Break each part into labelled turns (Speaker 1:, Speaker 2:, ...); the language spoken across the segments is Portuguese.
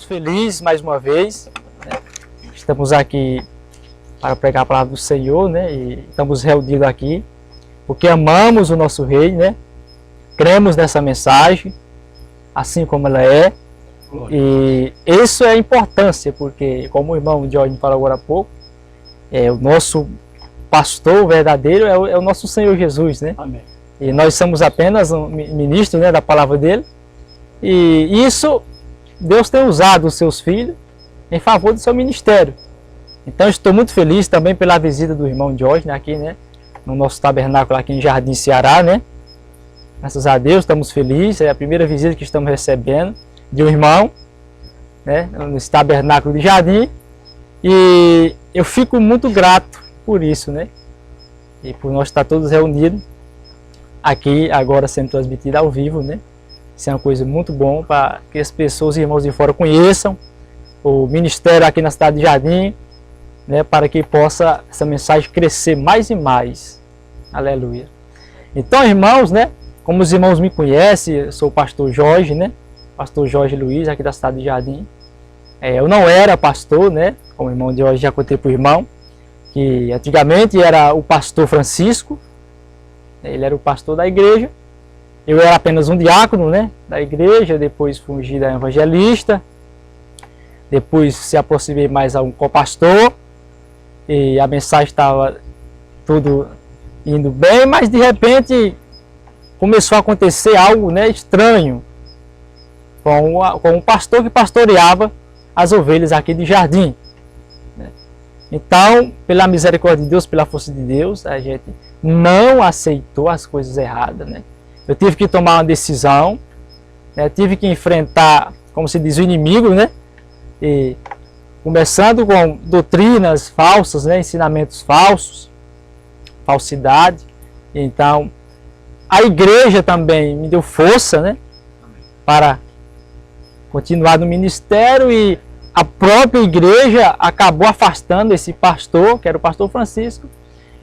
Speaker 1: felizes mais uma vez, né? Estamos aqui para pregar a palavra do Senhor, né? E estamos reunidos aqui porque amamos o nosso Rei, né? Cremos nessa mensagem, assim como ela é. E isso é a importância, porque, como o irmão Jorge falou agora há pouco, o nosso pastor verdadeiro é o nosso Senhor Jesus, né?
Speaker 2: Amém.
Speaker 1: E nós somos apenas um ministro, né, da palavra dele. E isso, Deus tem usado os seus filhos em favor do seu ministério. Então estou muito feliz também pela visita do irmão Jorge, né, aqui, né, no nosso tabernáculo aqui em Jardim, Ceará, né? Graças a Deus estamos felizes, é a primeira visita que estamos recebendo de um irmão, né, nesse tabernáculo de Jardim. E eu fico muito grato por isso, né? E por nós estar todos reunidos aqui agora sendo transmitido ao vivo, né? Isso é uma coisa muito bom para que as pessoas e irmãos de fora conheçam o ministério aqui na cidade de Jardim, né? Para que possa essa mensagem crescer mais e mais. Aleluia. Então, irmãos, né? Como os irmãos me conhecem, eu sou o pastor Jorge, né? Pastor Jorge Luiz, aqui da cidade de Jardim. Eu não era pastor, né? Como o irmão de hoje já contei para o irmão, que antigamente era o pastor Francisco. Ele era o pastor da igreja. Eu era apenas um diácono, né, da igreja. Depois fungi da evangelista. Depois se aproximei mais a um copastor. E a mensagem estava tudo indo bem, mas de repente começou a acontecer algo, né, estranho com o pastor que pastoreava as ovelhas aqui de Jardim. Então, pela misericórdia de Deus, pela força de Deus, a gente não aceitou as coisas erradas, né? Eu tive que tomar uma decisão, né? Tive que enfrentar, como se diz, o inimigo, né? E começando com doutrinas falsas, né? Ensinamentos falsos, falsidade. Então, a igreja também me deu força, né? Para continuar no ministério, e a própria igreja acabou afastando esse pastor, que era o pastor Francisco,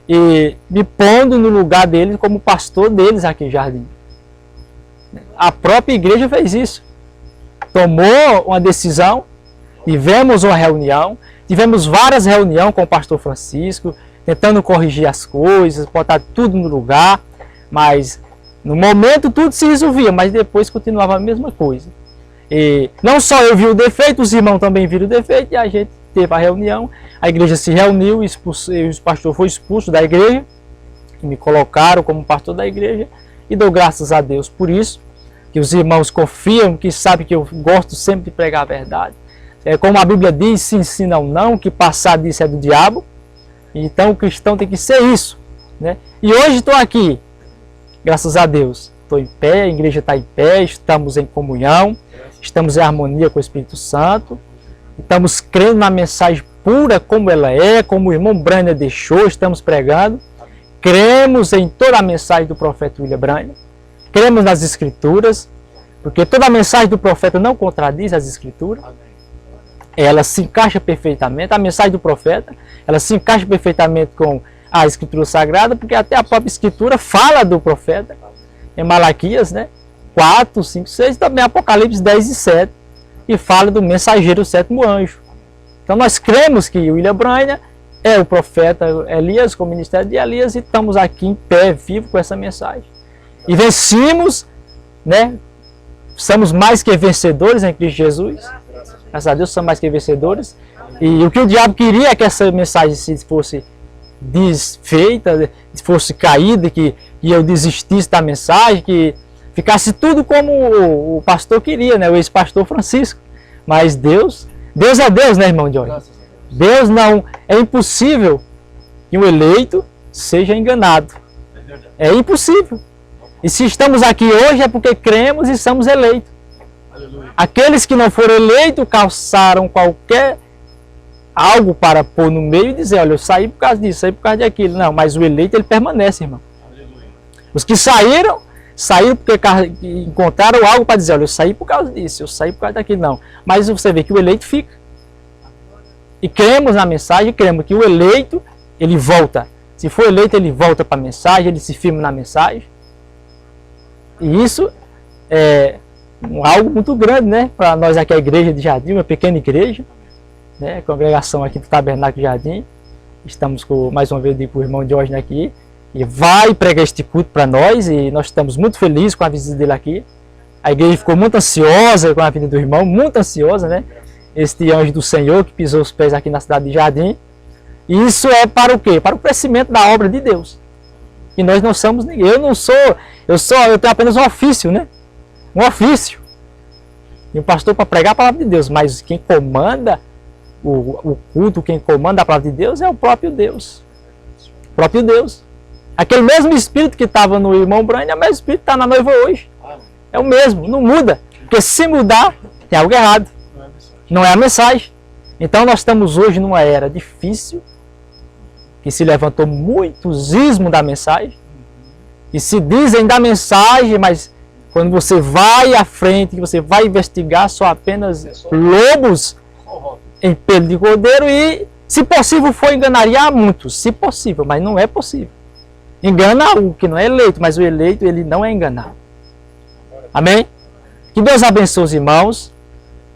Speaker 1: e me pondo no lugar dele como pastor deles aqui em Jardim. A própria igreja fez isso. Tomou uma decisão, tivemos uma reunião, tivemos várias reuniões com o pastor Francisco, tentando corrigir as coisas, botar tudo no lugar, mas no momento tudo se resolvia, mas depois continuava a mesma coisa. E não só eu vi o defeito, os irmãos também viram o defeito, e a gente teve a reunião, a igreja se reuniu, o pastor foi expulso da igreja, e me colocaram como pastor da igreja, e dou graças a Deus por isso, que os irmãos confiam, que sabem que eu gosto sempre de pregar a verdade. Como a Bíblia diz, se ensina ou não, que passar disso é do diabo, então o cristão tem que ser isso, né? E hoje estou aqui, graças a Deus, estou em pé, a igreja está em pé, estamos em comunhão, estamos em harmonia com o Espírito Santo, estamos crendo na mensagem pura como ela é, como o irmão Branham deixou, estamos pregando, cremos em toda a mensagem do profeta William Branham, cremos nas Escrituras, porque toda a mensagem do profeta não contradiz as Escrituras, ela se encaixa perfeitamente, a mensagem do profeta, ela se encaixa perfeitamente com a Escritura Sagrada, porque até a própria Escritura fala do profeta, em Malaquias, né? 4, 5, 6, também Apocalipse 10 e 7, e fala do mensageiro do sétimo anjo. Então nós cremos que William Branham é o profeta Elias, com o ministério de Elias, e estamos aqui em pé, vivo com essa mensagem. E vencemos, né? Somos mais que vencedores em Cristo Jesus. Graças a Deus somos mais que vencedores. E o que o diabo queria é que essa mensagem se fosse desfeita, fosse caída, que eu desistisse da mensagem, que ficasse tudo como o pastor queria, né? O ex-pastor Francisco. Mas Deus é Deus, né, irmão Jorge? Deus não, é impossível que um eleito seja enganado. É impossível. E se estamos aqui hoje é porque cremos e somos eleitos. Aqueles que não foram eleitos calçaram qualquer algo para pôr no meio e dizer, olha, eu saí por causa disso, saí por causa daquilo. Não, mas o eleito, ele permanece, irmão. Os que saíram porque encontraram algo para dizer, olha, eu saí por causa disso, eu saí por causa daquilo. Não, mas você vê que o eleito fica. E cremos na mensagem, cremos que o eleito, ele volta. Se for eleito, ele volta para a mensagem, ele se firma na mensagem. E isso algo muito grande, né? Para nós aqui, a igreja de Jardim, uma pequena igreja, né? Congregação aqui do Tabernáculo Jardim. Estamos com, mais uma vez, com o irmão Jorge aqui, e vai pregar este culto para nós, e nós estamos muito felizes com a visita dele aqui. A igreja ficou muito ansiosa com a vinda do irmão, muito ansiosa, né? Este anjo do Senhor que pisou os pés aqui na cidade de Jardim. E isso é para o quê? Para o crescimento da obra de Deus. E nós não somos ninguém. Eu tenho apenas um ofício, né? Um ofício. E um pastor para pregar a palavra de Deus. Mas quem comanda o culto, quem comanda a palavra de Deus é o próprio Deus. O próprio Deus. Aquele mesmo Espírito que estava no irmão Brian, é o mesmo Espírito que está na noiva hoje. É o mesmo, não muda. Porque se mudar, tem algo errado. Não é a mensagem. Então nós estamos hoje numa era difícil, que se levantou muitos ismos da mensagem, e se dizem da mensagem, mas quando você vai à frente, que você vai investigar, só apenas lobos em pelo de cordeiro, e se possível for enganaria a muitos, se possível, mas não é possível. Engana o que não é eleito, mas o eleito ele não é enganado. Amém? Que Deus abençoe os irmãos.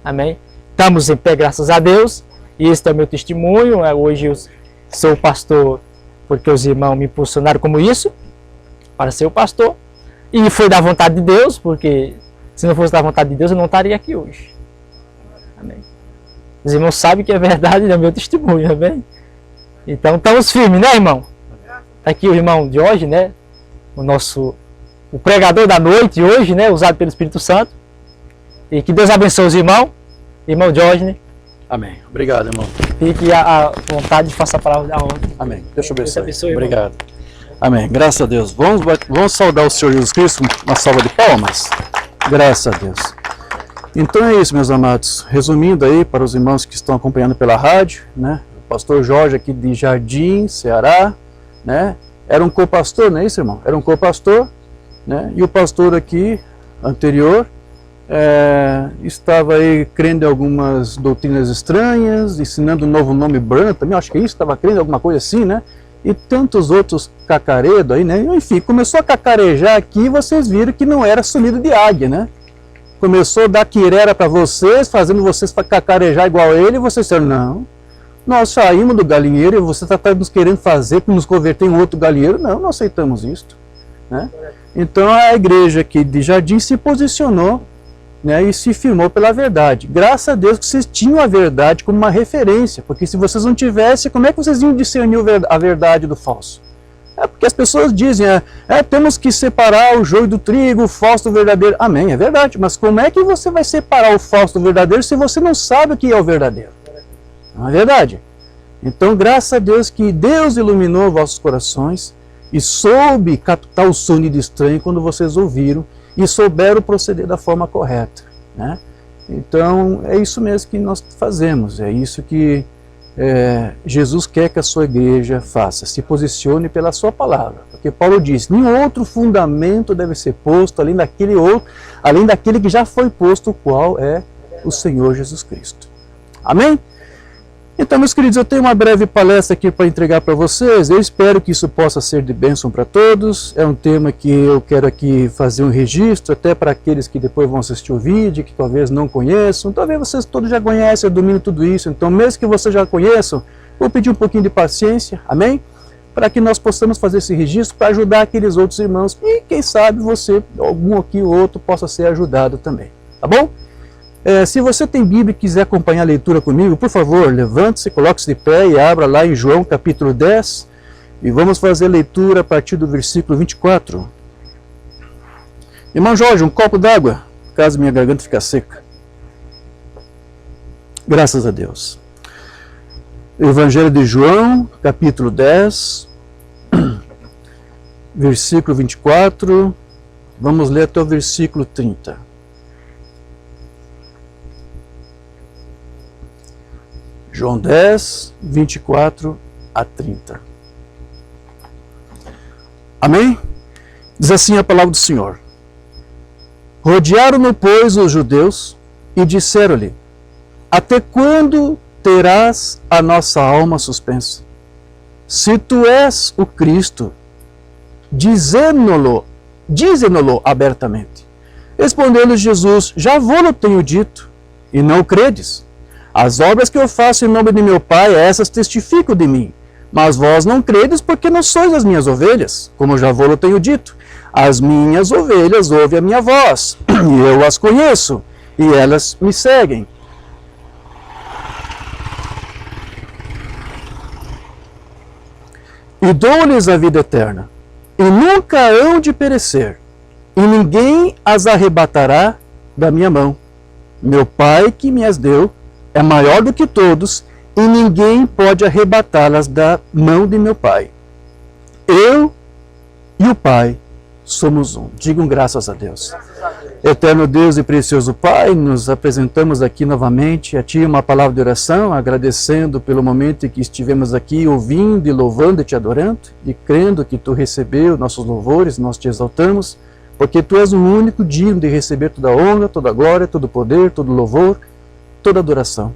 Speaker 1: Amém? Estamos em pé, graças a Deus, e este é o meu testemunho. Hoje eu sou pastor porque os irmãos me impulsionaram como isso, para ser o pastor, e foi da vontade de Deus, porque se não fosse da vontade de Deus eu não estaria aqui hoje. Amém? Os irmãos sabem que é verdade, é o meu testemunho, amém? Então estamos firmes, né, irmão? Está aqui o irmão Jorge, né? O pregador da noite hoje, né? Usado pelo Espírito Santo. E que Deus abençoe os irmãos. Irmão Jorge, né?
Speaker 2: Amém. Obrigado, irmão.
Speaker 1: Fique à vontade de faça a palavra da ordem.
Speaker 2: Amém. Deixa eu abençoe.
Speaker 1: Abençoe,
Speaker 2: obrigado. Amém. Graças a Deus. Vamos saudar o Senhor Jesus Cristo, uma salva de palmas. Graças a Deus. Então é isso, meus amados. Resumindo aí para os irmãos que estão acompanhando pela rádio, né? O pastor Jorge aqui de Jardim, Ceará, né? Era um co-pastor, não é isso, irmão? Era um co-pastor, né? E o pastor aqui, anterior, estava aí crendo em algumas doutrinas estranhas, ensinando um novo nome Branham também, acho que isso, estava crendo em alguma coisa assim, né? E tantos outros cacaredos aí, né? Enfim, começou a cacarejar aqui e vocês viram que não era sumido de águia, né? Começou a dar quirera para vocês, fazendo vocês cacarejar igual ele, e vocês disseram, não, nós saímos do galinheiro e você está nos querendo fazer para nos converter em outro galinheiro. Não, não aceitamos isto, né? Então a igreja aqui de Jardim se posicionou, né, e se firmou pela verdade. Graças a Deus que vocês tinham a verdade como uma referência, porque se vocês não tivessem, como é que vocês iam discernir a verdade do falso? Porque as pessoas dizem, temos que separar o joio do trigo, o falso do verdadeiro. Amém, é verdade, mas como é que você vai separar o falso do verdadeiro se você não sabe o que é o verdadeiro? Não é verdade? Então, graças a Deus que Deus iluminou vossos corações e soube captar o sonido estranho quando vocês ouviram e souberam proceder da forma correta, né? Então, é isso mesmo que nós fazemos, é isso que Jesus quer que a sua igreja faça, se posicione pela sua palavra, porque Paulo diz, nenhum outro fundamento deve ser posto além daquele que já foi posto, o qual é o Senhor Jesus Cristo. Amém? Então, meus queridos, eu tenho uma breve palestra aqui para entregar para vocês. Eu espero que isso possa ser de bênção para todos. É um tema que eu quero aqui fazer um registro, até para aqueles que depois vão assistir o vídeo, que talvez não conheçam. Talvez vocês todos já conhecem, eu domino tudo isso. Então, mesmo que vocês já conheçam, vou pedir um pouquinho de paciência, amém? Para que nós possamos fazer esse registro para ajudar aqueles outros irmãos. E quem sabe você, algum aqui ou outro, possa ser ajudado também. Tá bom? Se você tem Bíblia e quiser acompanhar a leitura comigo, por favor, levante-se, coloque-se de pé e abra lá em João capítulo 10 e vamos fazer a leitura a partir do versículo 24. Irmão Jorge, um copo d'água, caso minha garganta fique seca. Graças a Deus. Evangelho de João, capítulo 10, versículo 24, vamos ler até o versículo 30. João 10, 24 a 30. Amém? Diz assim a palavra do Senhor. Rodearam-no, pois, os judeus e disseram-lhe, até quando terás a nossa alma suspensa? Se tu és o Cristo, dize-no-lo abertamente. Respondendo Jesus: já vou-lo tenho dito, e não credes. As obras que eu faço em nome de meu Pai, essas testificam de mim. Mas vós não credes, porque não sois as minhas ovelhas, como já vou-lo tenho dito. As minhas ovelhas ouvem a minha voz, e eu as conheço, e elas me seguem. E dou-lhes a vida eterna, e nunca hão de perecer, e ninguém as arrebatará da minha mão. Meu Pai que me as deu é maior do que todos, e ninguém pode arrebatá-las da mão de meu Pai. Eu e o Pai somos um. Digam graças a Deus. Eterno Deus e precioso Pai, nos apresentamos aqui novamente a Ti uma palavra de oração, agradecendo pelo momento em que estivemos aqui ouvindo e louvando e Te adorando, e crendo que Tu recebeu nossos louvores, nós Te exaltamos, porque Tu és o único digno de receber toda a honra, toda a glória, todo o poder, todo o louvor, toda a adoração.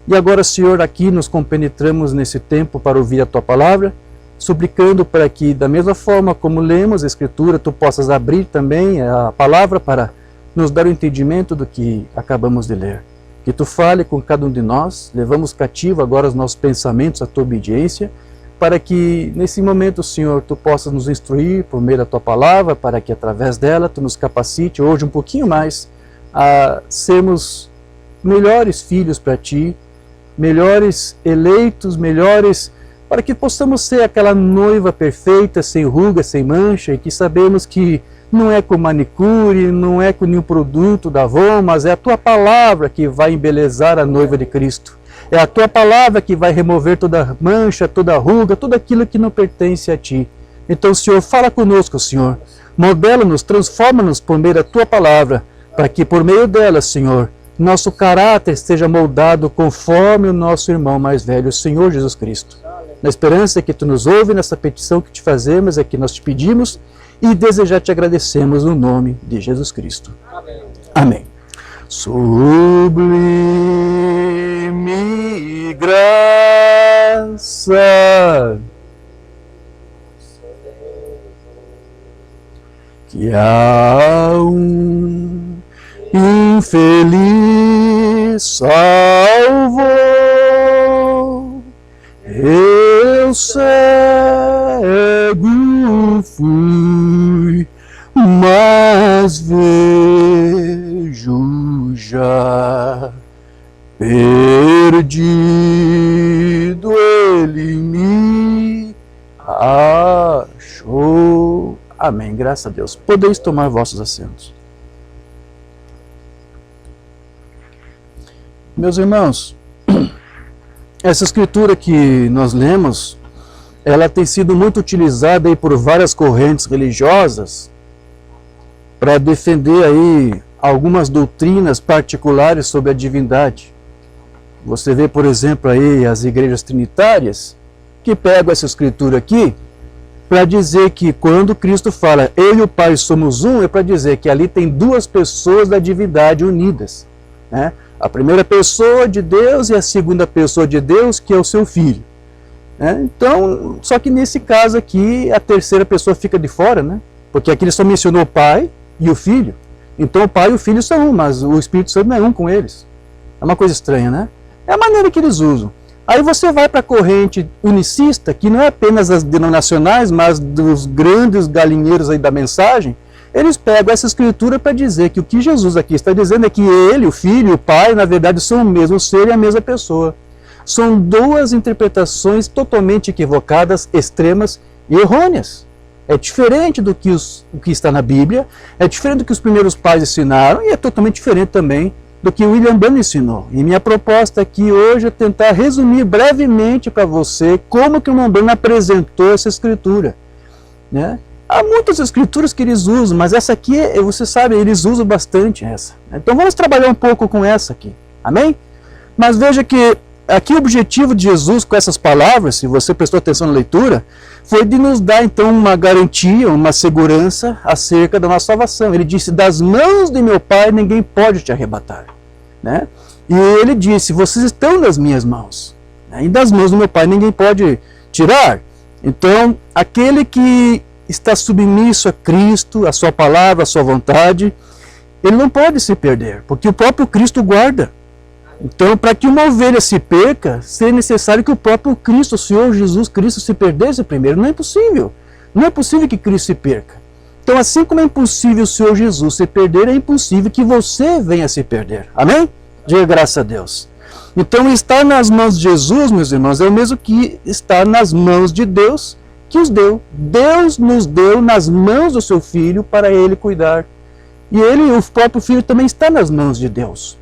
Speaker 2: E agora, Senhor, aqui nos compenetramos nesse tempo para ouvir a Tua palavra, suplicando para que, da mesma forma como lemos a Escritura, Tu possas abrir também a palavra para nos dar o entendimento do que acabamos de ler. Que Tu fale com cada um de nós, levamos cativo agora os nossos pensamentos, a Tua obediência, para que nesse momento, Senhor, Tu possas nos instruir por meio da Tua palavra, para que através dela Tu nos capacite hoje um pouquinho mais a sermos melhores filhos para Ti, melhores eleitos, melhores, para que possamos ser aquela noiva perfeita, sem ruga, sem mancha, e que sabemos que não é com manicure, não é com nenhum produto da Avon, mas é a Tua palavra que vai embelezar a noiva de Cristo. É a Tua palavra que vai remover toda mancha, toda ruga, tudo aquilo que não pertence a Ti. Então, Senhor, fala conosco, Senhor. Modela-nos, transforma-nos por meio da Tua palavra, para que por meio dela, Senhor, nosso caráter seja moldado conforme o nosso irmão mais velho, o Senhor Jesus Cristo. Na esperança que Tu nos ouve nessa petição que Te fazemos, é que nós Te pedimos e desejar Te agradecemos no nome de Jesus Cristo. Amém. Amém. Sublime graça que há infeliz salvou, eu cego fui, mas vejo já, perdido ele me achou. Amém, graças a Deus. Podeis tomar vossos assentos. Meus irmãos, essa escritura que nós lemos, ela tem sido muito utilizada aí por várias correntes religiosas para defender aí algumas doutrinas particulares sobre a divindade. Você vê, por exemplo, aí as igrejas trinitárias que pegam essa escritura aqui para dizer que quando Cristo fala eu e o Pai somos um, é para dizer que ali tem duas pessoas da divindade unidas, né? A primeira pessoa de Deus e a segunda pessoa de Deus, que é o seu Filho. Então, só que nesse caso aqui, a terceira pessoa fica de fora, né? Porque aqui ele só mencionou o Pai e o Filho. Então o Pai e o Filho são um, mas o Espírito Santo não é um com eles. É uma coisa estranha, né? É a maneira que eles usam. Aí você vai para a corrente unicista, que não é apenas as denominacionais, mas dos grandes galinheiros aí da mensagem. Eles pegam essa escritura para dizer que o que Jesus aqui está dizendo é que ele, o Filho e o Pai, na verdade, são o mesmo ser e a mesma pessoa. São duas interpretações totalmente equivocadas, extremas e errôneas. É diferente do que, o que está na Bíblia, é diferente do que os primeiros pais ensinaram e é totalmente diferente também do que William Branham ensinou. E minha proposta aqui hoje é tentar resumir brevemente para você como que o William Branham apresentou essa escritura, né? Há muitas escrituras que eles usam, mas essa aqui, você sabe, eles usam bastante essa. Então vamos trabalhar um pouco com essa aqui, amém? Mas veja que aqui o objetivo de Jesus com essas palavras, se você prestou atenção na leitura, foi de nos dar então uma garantia, uma segurança acerca da nossa salvação. Ele disse, das mãos de meu Pai ninguém pode te arrebatar, né? E ele disse, vocês estão nas minhas mãos, né? E das mãos do meu Pai ninguém pode tirar. Então, aquele que está submisso a Cristo, a sua palavra, a sua vontade, ele não pode se perder, porque o próprio Cristo guarda. Então, para que uma ovelha se perca, seria necessário que o próprio Cristo, o Senhor Jesus Cristo, se perdesse primeiro. Não é possível. Não é possível que Cristo se perca. Então, assim como é impossível o Senhor Jesus se perder, é impossível que você venha se perder. Amém? Diga graças a Deus. Então, estar nas mãos de Jesus, meus irmãos, é o mesmo que estar nas mãos de Deus, que os deu. Deus nos deu nas mãos do seu Filho para Ele cuidar. E Ele, o próprio Filho, também está nas mãos de Deus.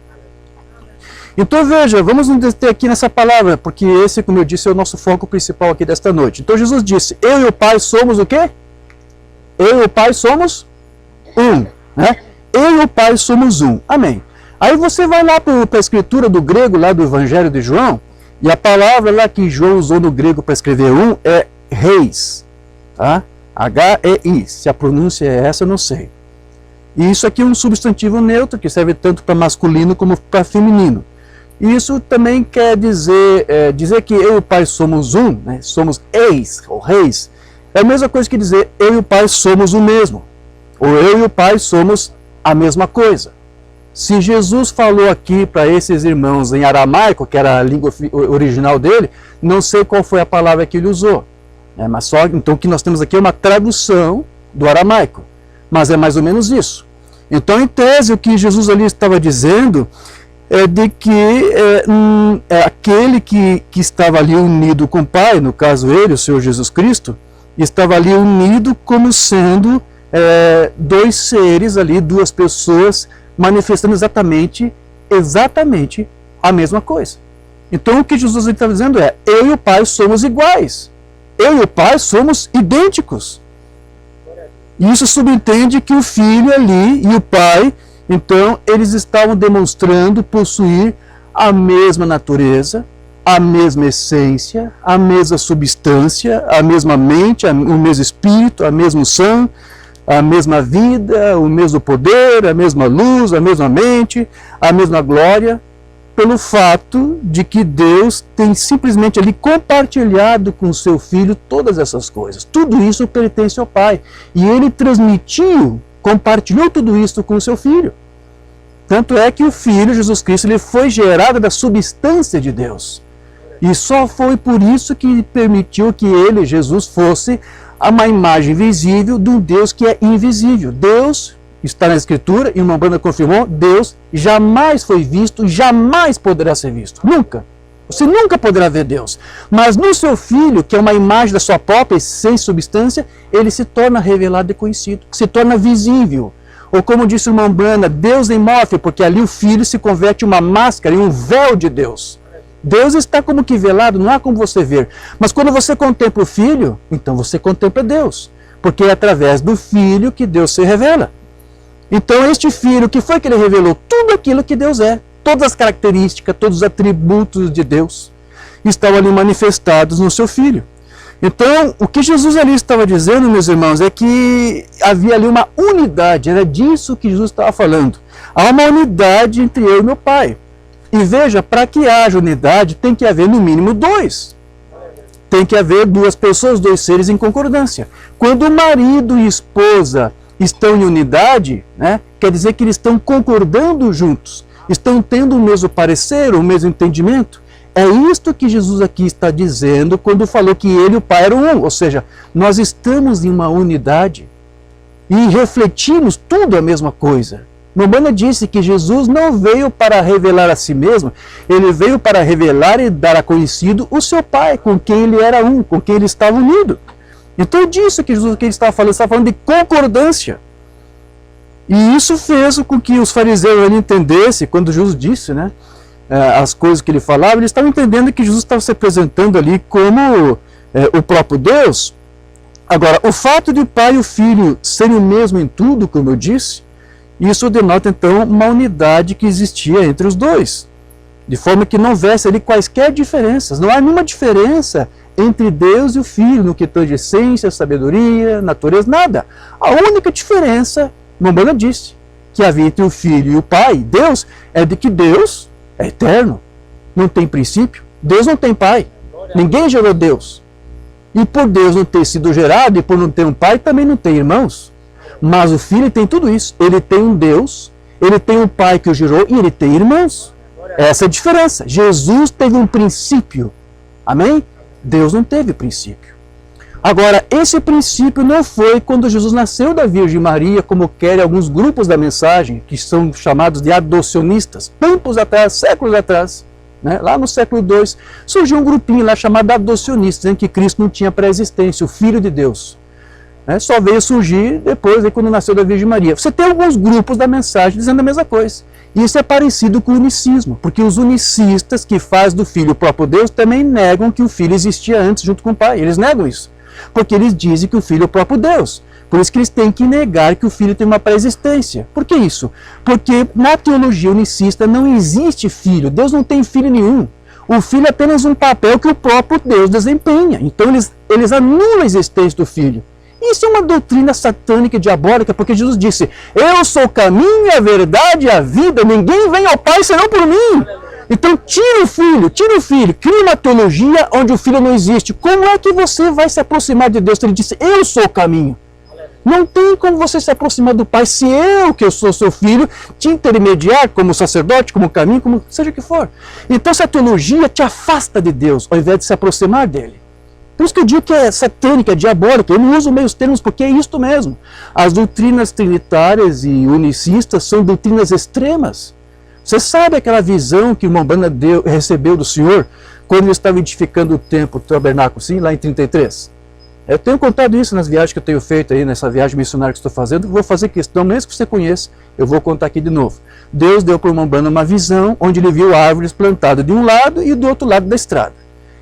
Speaker 2: Então veja, vamos nos deter aqui nessa palavra, porque esse, como eu disse, é o nosso foco principal aqui desta noite. Então Jesus disse, eu e o Pai somos o quê? Eu e o Pai somos um. Né? Eu e o Pai somos um. Amém. Aí você vai lá para a escritura do grego, lá do Evangelho de João, e a palavra lá que João usou no grego para escrever um é reis. Tá? H-E-I. Se a pronúncia é essa, eu não sei. E isso aqui é um substantivo neutro, que serve tanto para masculino como para feminino. Isso também quer dizer, dizer que eu e o Pai somos um, né? Somos eis, ou reis, é a mesma coisa que dizer eu e o Pai somos o mesmo, ou eu e o Pai somos a mesma coisa. Se Jesus falou aqui para esses irmãos em aramaico, que era a língua original dele, não sei qual foi a palavra que ele usou, né? Mas só, então o que nós temos aqui é uma tradução do aramaico, mas é mais ou menos isso. Então, em tese, o que Jesus ali estava dizendo é de que aquele que estava ali unido com o Pai, no caso ele, o Senhor Jesus Cristo, estava ali unido como sendo dois seres ali, duas pessoas, manifestando exatamente a mesma coisa. Então o que Jesus estava dizendo é, eu e o Pai somos iguais, eu e o Pai somos idênticos. E isso subentende que o Filho ali e o Pai, então, eles estavam demonstrando possuir a mesma natureza, a mesma essência, a mesma substância, a mesma mente, o mesmo espírito, a mesmo sangue, a mesma vida, o mesmo poder, a mesma luz, a mesma mente, a mesma glória, pelo fato de que Deus tem simplesmente ali compartilhado com o seu Filho todas essas coisas. Tudo isso pertence ao Pai. E Ele transmitiu, compartilhou tudo isso com o seu Filho. Tanto é que o Filho, Jesus Cristo, ele foi gerado da substância de Deus. E só foi por isso que permitiu que ele, Jesus, fosse uma imagem visível de um Deus que é invisível. Deus, está na Escritura, e uma banda confirmou, Deus jamais foi visto, jamais poderá ser visto. Nunca. Você nunca poderá ver Deus. Mas no seu Filho, que é uma imagem da sua própria essência e substância, ele se torna revelado e conhecido, se torna visível. Ou como disse o irmão Brana, Deus é imóvel, porque ali o Filho se converte em uma máscara, em um véu de Deus. Deus está como que velado, não há como você ver. Mas quando você contempla o Filho, então você contempla Deus. Porque é através do Filho que Deus se revela. Então este Filho, que foi que ele revelou? Tudo aquilo que Deus é. Todas as características, todos os atributos de Deus estão ali manifestados no seu Filho. Então, o que Jesus ali estava dizendo, meus irmãos, é que havia ali uma unidade, era disso que Jesus estava falando. Há uma unidade entre eu e meu Pai. E veja, para que haja unidade, tem que haver no mínimo dois. Tem que haver duas pessoas, dois seres em concordância. Quando o marido e esposa estão em unidade, né, quer dizer que eles estão concordando juntos, estão tendo o mesmo parecer, o mesmo entendimento. É isto que Jesus aqui está dizendo quando falou que ele e o Pai eram um. Ou seja, nós estamos em uma unidade e refletimos tudo a mesma coisa. Mombana disse que Jesus não veio para revelar a si mesmo, ele veio para revelar e dar a conhecido o seu Pai, com quem ele era um, com quem ele estava unido. Então é disso que Jesus aqui estava falando de concordância. E isso fez com que os fariseus entendessem, quando Jesus disse, né, as coisas que ele falava, eles estavam entendendo que Jesus estava se apresentando ali como o próprio Deus. Agora, o fato de o Pai e o Filho serem o mesmo em tudo, como eu disse, isso denota então uma unidade que existia entre os dois, de forma que não houvesse ali quaisquer diferenças. Não há nenhuma diferença entre Deus e o Filho no que tange essência, sabedoria, natureza, nada. A única diferença, Mombana disse, que havia entre o Filho e o Pai, Deus, é de que Deus é eterno, não tem princípio. Deus não tem pai, ninguém gerou Deus. E por Deus não ter sido gerado e por não ter um pai, também não tem irmãos. Mas o Filho tem tudo isso. Ele tem um Deus, Ele tem um pai que o gerou e ele tem irmãos. Essa é a diferença. Jesus teve um princípio. Amém? Deus não teve princípio. Agora, esse princípio não foi quando Jesus nasceu da Virgem Maria, como querem alguns grupos da mensagem, que são chamados de adocionistas. Tempos atrás, séculos atrás, né? Lá no século II, surgiu um grupinho lá chamado adocionistas, em que Cristo não tinha pré-existência, o Filho de Deus. Só veio surgir depois, aí, quando nasceu da Virgem Maria. Você tem alguns grupos da mensagem dizendo a mesma coisa. Isso é parecido com o unicismo, porque os unicistas que fazem do Filho o próprio Deus também negam que o Filho existia antes junto com o Pai. Eles negam isso, porque eles dizem que o Filho é o próprio Deus. Por isso que eles têm que negar que o Filho tem uma pré-existência. Por que isso? Porque na teologia unicista não existe Filho. Deus não tem Filho nenhum. O Filho é apenas um papel que o próprio Deus desempenha. Então eles anulam a existência do Filho. Isso é uma doutrina satânica e diabólica, porque Jesus disse: eu sou o caminho, a verdade e a vida, ninguém vem ao Pai senão por mim. Então tira o Filho, cria uma teologia onde o Filho não existe. Como é que você vai se aproximar de Deus? Ele disse: eu sou o caminho. Não tem como você se aproximar do Pai se eu, que eu sou seu Filho, te intermediar como sacerdote, como caminho, como seja o que for. Então essa teologia te afasta de Deus, ao invés de se aproximar dele. Por isso que eu digo que é satânica, é diabólica. Eu não uso meios termos porque é isto mesmo. As doutrinas trinitárias e unicistas são doutrinas extremas. Você sabe aquela visão que o irmão Branham recebeu do Senhor quando ele estava edificando o templo, o tabernáculo, sim, lá em 33? Eu tenho contado isso nas viagens que eu tenho feito aí, nessa viagem missionária que estou fazendo. Vou fazer questão, mesmo que você conheça, eu vou contar aqui de novo. Deus deu para o irmão Branham uma visão onde ele viu árvores plantadas de um lado e do outro lado da estrada.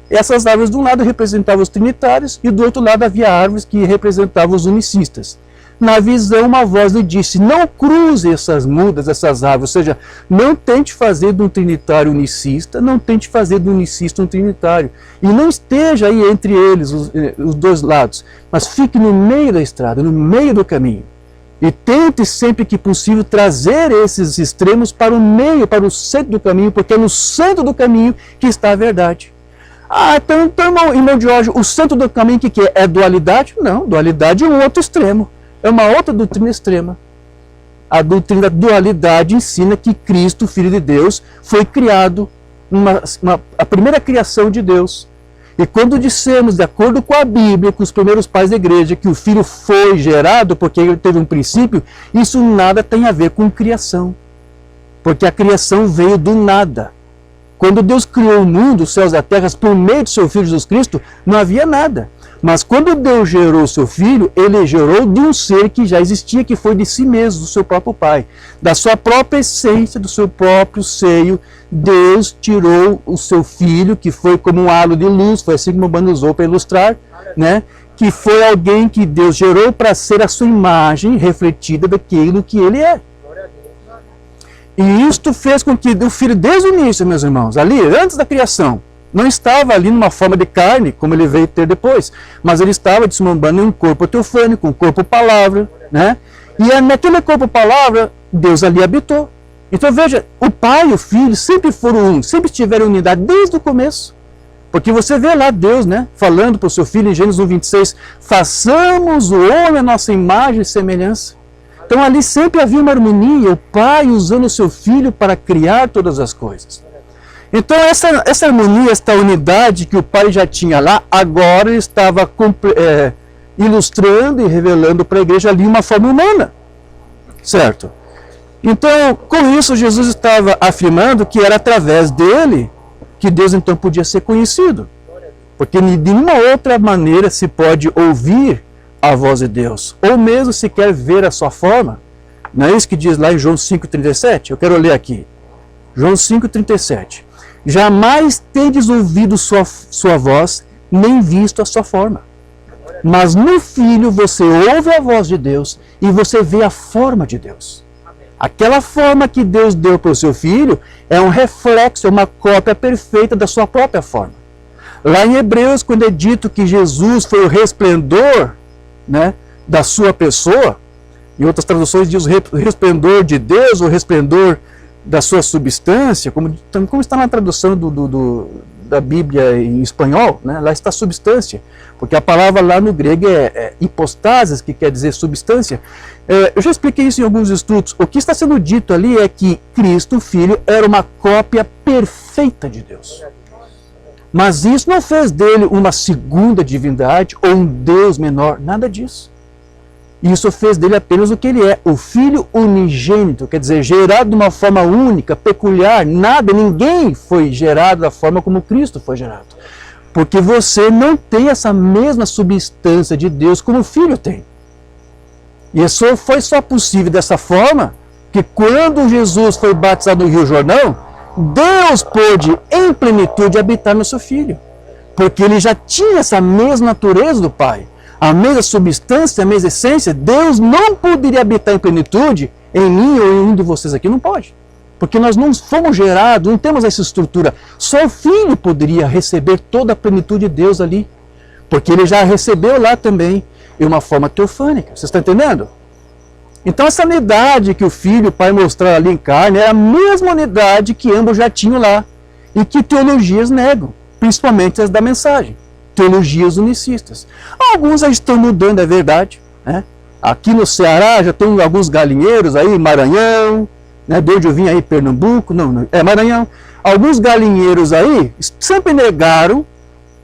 Speaker 2: Essas árvores de um lado representavam os trinitários e do outro lado havia árvores que representavam os unicistas. Na visão, uma voz lhe disse: não cruze essas mudas, essas árvores, ou seja, não tente fazer de um trinitário unicista, não tente fazer do unicista um trinitário. E não esteja aí entre eles, os dois lados, mas fique no meio da estrada, no meio do caminho. E tente sempre que possível trazer esses extremos para o meio, para o centro do caminho, porque é no centro do caminho que está a verdade. Ah, então irmão Jorge, o centro do caminho que é? É dualidade? Não, dualidade é um outro extremo. É uma outra doutrina extrema. A doutrina da dualidade ensina que Cristo, Filho de Deus, foi criado, a primeira criação de Deus. E quando dissemos, de acordo com a Bíblia, com os primeiros pais da igreja, que o Filho foi gerado porque ele teve um princípio, isso nada tem a ver com criação. Porque a criação veio do nada. Quando Deus criou o mundo, os céus e a terra, por meio do seu Filho Jesus Cristo, não havia nada. Mas quando Deus gerou o seu Filho, ele gerou de um ser que já existia, que foi de si mesmo, do seu próprio Pai. Da sua própria essência, do seu próprio seio, Deus tirou o seu Filho, que foi como um halo de luz, foi assim como o Bando usou para ilustrar, né? Que foi alguém que Deus gerou para ser a sua imagem refletida daquilo que ele é. E isto fez com que o Filho, desde o início, meus irmãos, ali, antes da criação, não estava ali numa forma de carne, como ele veio ter depois, mas ele estava desmembrando em um corpo teofânico, um corpo palavra, né? E naquele corpo palavra, Deus ali habitou. Então veja, o Pai e o Filho sempre foram um, sempre tiveram unidade desde o começo. Porque você vê lá Deus, né, falando para o seu Filho em Gênesis 1:26, façamos o homem a nossa imagem e semelhança. Então ali sempre havia uma harmonia, o Pai usando o seu Filho para criar todas as coisas. Então essa harmonia, essa unidade que o Pai já tinha lá, agora ele estava ilustrando e revelando para a igreja ali uma forma humana. Certo? Então, com isso, Jesus estava afirmando que era através dele que Deus então podia ser conhecido. Porque de nenhuma outra maneira se pode ouvir a voz de Deus, ou mesmo se quer ver a sua forma. Não é isso que diz lá em João 5,37? Eu quero ler aqui. João 5,37. Jamais tendes ouvido sua voz, nem visto a sua forma. Mas no Filho você ouve a voz de Deus e você vê a forma de Deus. Aquela forma que Deus deu para o seu Filho é um reflexo, é uma cópia perfeita da sua própria forma. Lá em Hebreus, quando é dito que Jesus foi o resplendor, né, da sua pessoa, em outras traduções diz o resplendor de Deus, o resplendor da sua substância, como está na tradução da Bíblia em espanhol, né, lá está substância, porque a palavra lá no grego é hipostasis, que quer dizer substância. Eu já expliquei isso em alguns estudos. O que está sendo dito ali é que Cristo, o Filho, era uma cópia perfeita de Deus. Mas isso não fez dele uma segunda divindade ou um Deus menor, nada disso. Isso fez dele apenas o que ele é, o Filho unigênito, quer dizer, gerado de uma forma única, peculiar, ninguém foi gerado da forma como Cristo foi gerado. Porque você não tem essa mesma substância de Deus como o Filho tem. E isso foi só possível dessa forma, que quando Jesus foi batizado no Rio Jordão, Deus pôde em plenitude habitar no seu Filho. Porque ele já tinha essa mesma natureza do Pai. A mesma substância, a mesma essência. Deus não poderia habitar em plenitude em mim ou em um de vocês aqui. Não pode. Porque nós não fomos gerados, não temos essa estrutura. Só o Filho poderia receber toda a plenitude de Deus ali. Porque ele já recebeu lá também em uma forma teofânica. Você está entendendo? Então essa unidade que o Filho e o Pai mostraram ali em carne é a mesma unidade que ambos já tinham lá. E que teologias negam. Principalmente as da mensagem. Teologias unicistas. Alguns já estão mudando, é verdade. Né? Aqui no Ceará já tem alguns galinheiros aí, Maranhão, né? De onde eu vim aí, Pernambuco, é Maranhão. Alguns galinheiros aí sempre negaram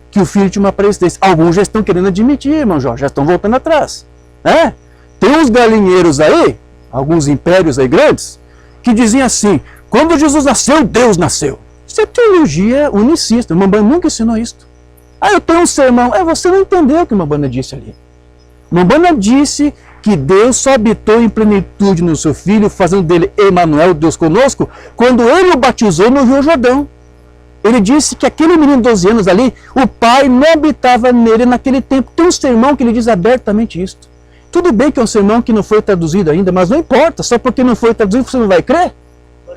Speaker 2: que o Filho tinha uma pré-existência. Alguns já estão querendo admitir, irmão Jorge, já estão voltando atrás. Né? Tem uns galinheiros aí, alguns impérios aí grandes, que diziam assim, quando Jesus nasceu, Deus nasceu. Isso é teologia unicista, o Mambana nunca ensinou isso. Eu tenho um sermão. Você não entendeu o que o Mambana disse ali. O Mambana disse que Deus só habitou em plenitude no seu Filho, fazendo dele Emanuel, Deus conosco, quando ele o batizou no Rio Jordão. Ele disse que aquele menino de 12 anos ali, o Pai não habitava nele naquele tempo. Tem um sermão que ele diz abertamente isso. Tudo bem que é um sermão que não foi traduzido ainda, mas não importa. Só porque não foi traduzido você não vai crer?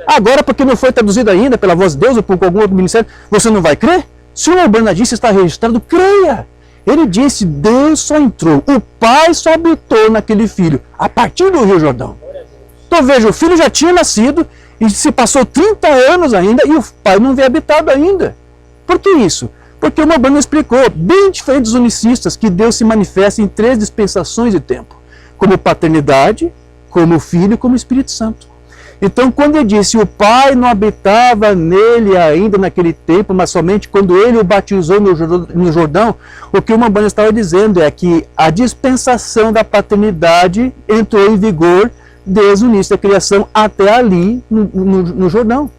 Speaker 2: Agora porque não foi traduzido ainda pela voz de Deus ou por algum outro ministério, você não vai crer? Se o Mambana disse, está registrado, creia. Ele disse, Deus só entrou, o Pai só habitou naquele Filho, a partir do Rio Jordão. Então veja, o Filho já tinha nascido, e se passou 30 anos ainda, e o Pai não veio habitado ainda. Por que isso? Porque o Mambana explicou, bem diferente dos unicistas, que Deus se manifesta em 3 dispensações de tempo. Como paternidade, como Filho e como Espírito Santo. Então, quando ele disse, o Pai não habitava nele ainda naquele tempo, mas somente quando ele o batizou no Jordão, o que o Mambana estava dizendo é que a dispensação da paternidade entrou em vigor desde o início da criação até ali no Jordão.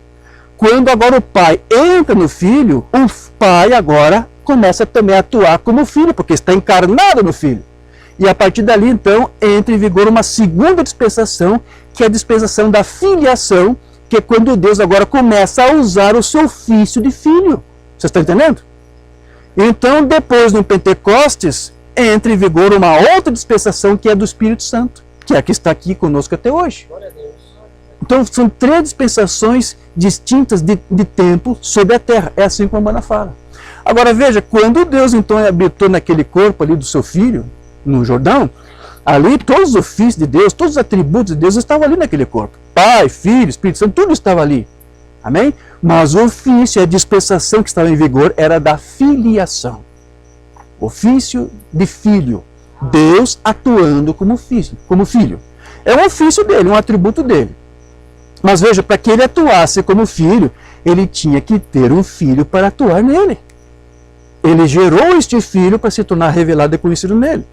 Speaker 2: Quando agora o Pai entra no Filho, o Pai agora começa também a atuar como Filho, porque está encarnado no Filho. E a partir dali, então, entra em vigor uma segunda dispensação, que é a dispensação da filiação, que é quando Deus agora começa a usar o seu ofício de Filho. Você está entendendo? Então, depois no Pentecostes, entra em vigor uma outra dispensação, que é do Espírito Santo, que é a que está aqui conosco até hoje. Então, são 3 dispensações distintas de tempo sobre a terra. É assim como a Mambana fala. Agora, veja, quando Deus, então, habitou naquele corpo ali do seu Filho, no Jordão, ali todos os ofícios de Deus, todos os atributos de Deus estavam ali naquele corpo. Pai, Filho, Espírito Santo, tudo estava ali. Amém? Mas o ofício, a dispensação que estava em vigor era da filiação. Ofício de filho. Deus atuando como filho. É um ofício dele, um atributo dele. Mas veja, para que ele atuasse como filho, ele tinha que ter um filho para atuar nele. Ele gerou este filho para se tornar revelado e conhecido nele.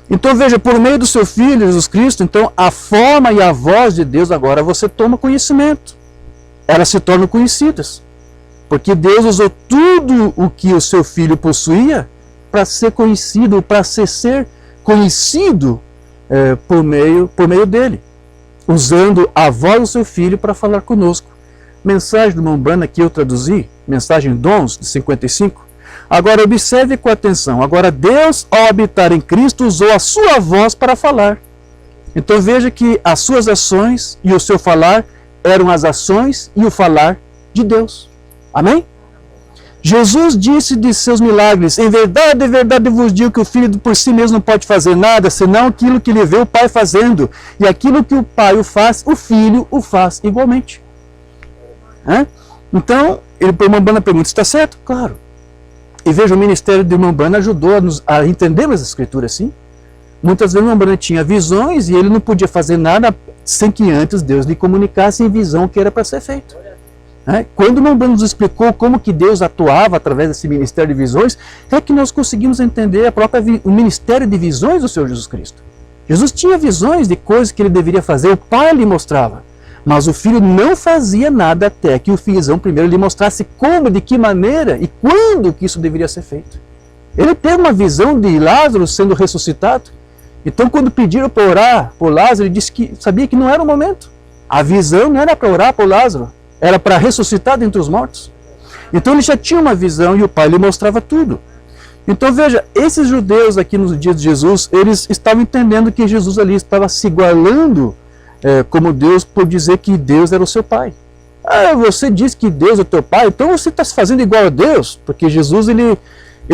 Speaker 2: Então veja, por meio do seu Filho, Jesus Cristo, então a forma e a voz de Deus agora você toma conhecimento. Elas se tornam conhecidas. Porque Deus usou tudo o que o seu Filho possuía para ser conhecido, para ser conhecido por meio dele. Usando a voz do seu Filho para falar conosco. Mensagem do Mambana que eu traduzi, mensagem Dons de 55. Agora observe com atenção. Agora Deus, ao habitar em Cristo, usou a sua voz para falar. Então veja que as suas ações e o seu falar eram as ações e o falar de Deus. Amém? Jesus disse de seus milagres, em verdade vos digo que o Filho por si mesmo não pode fazer nada, senão aquilo que ele vê o Pai fazendo. E aquilo que o Pai o faz, o Filho o faz igualmente. Então, o irmão Umbanda pergunta, está certo? Claro. E veja, o ministério do irmão Umbanda ajudou a entender as escrituras, sim. Muitas vezes o irmão Umbanda tinha visões e ele não podia fazer nada sem que antes Deus lhe comunicasse em visão o que era para ser feito. Quando o irmão Umbanda nos explicou como que Deus atuava através desse ministério de visões, é que nós conseguimos entender o ministério de visões do Senhor Jesus Cristo. Jesus tinha visões de coisas que ele deveria fazer, o Pai lhe mostrava. Mas o Filho não fazia nada até que o Filhozão primeiro lhe mostrasse como, de que maneira e quando que isso deveria ser feito. Ele teve uma visão de Lázaro sendo ressuscitado. Então, quando pediram para orar por Lázaro, ele disse que sabia que não era o momento. A visão não era para orar por Lázaro, era para ressuscitar dentre os mortos. Então, ele já tinha uma visão e o Pai lhe mostrava tudo. Então, veja, esses judeus aqui nos dias de Jesus, eles estavam entendendo que Jesus ali estava se igualando como Deus por dizer que Deus era o seu Pai. Você diz que Deus é o teu Pai, então você está se fazendo igual a Deus, porque Jesus ele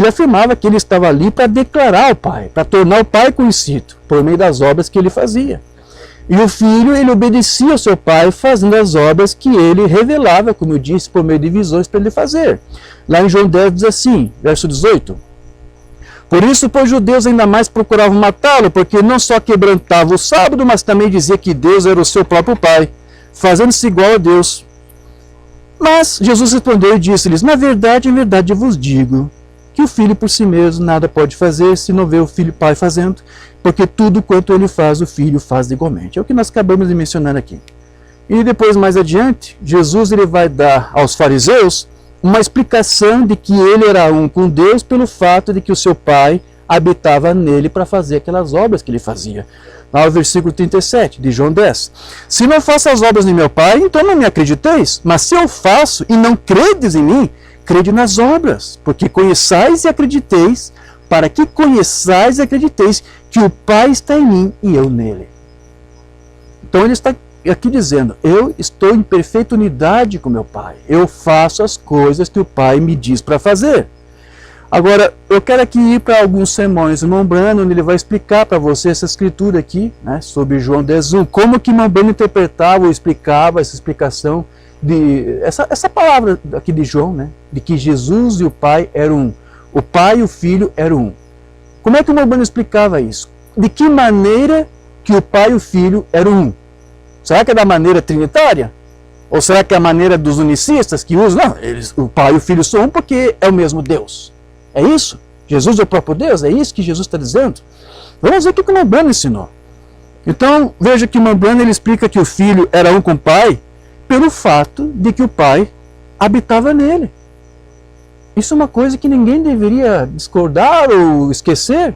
Speaker 2: afirmava que ele estava ali para declarar o Pai, para tornar o Pai conhecido, por meio das obras que ele fazia. E o Filho, ele obedecia ao seu Pai, fazendo as obras que ele revelava, como eu disse, por meio de visões para ele fazer. Lá em João 10 diz assim, verso 18: por isso, pois, os judeus ainda mais procuravam matá-lo, porque não só quebrantava o sábado, mas também dizia que Deus era o seu próprio Pai, fazendo-se igual a Deus. Mas Jesus respondeu e disse-lhes, na verdade, em verdade, eu vos digo, que o Filho por si mesmo nada pode fazer, se não vê o Filho Pai fazendo, porque tudo quanto ele faz, o Filho faz igualmente. É o que nós acabamos de mencionar aqui. E depois, mais adiante, Jesus ele vai dar aos fariseus uma explicação de que ele era um com Deus pelo fato de que o seu Pai habitava nele para fazer aquelas obras que ele fazia. Lá no versículo 37 de João 10. Se não faço as obras de meu Pai, então não me acrediteis. Mas se eu faço e não credes em mim, crede nas obras, porque conheçais e acrediteis, para que conheçais e acrediteis que o Pai está em mim e eu nele. Então ele está aqui dizendo, eu estou em perfeita unidade com meu Pai. Eu faço as coisas que o Pai me diz para fazer. Agora, eu quero aqui ir para alguns sermões. O irmão Branham, ele vai explicar para você essa escritura aqui, sobre João 10:1. Como que o irmão Branham interpretava ou explicava essa explicação, essa palavra aqui de João, de que Jesus e o Pai eram um. O Pai e o Filho eram um. Como é que o irmão Branham explicava isso? De que maneira que o Pai e o Filho eram um? Será que é da maneira trinitária? Ou será que é a maneira dos unicistas que usam? Não, o Pai e o Filho são um porque é o mesmo Deus. É isso? Jesus é o próprio Deus? É isso que Jesus está dizendo? Vamos ver o que o irmão Branham ensinou. Então, veja que o irmão Branham ele explica que o Filho era um com o Pai pelo fato de que o Pai habitava nele. Isso é uma coisa que ninguém deveria discordar ou esquecer.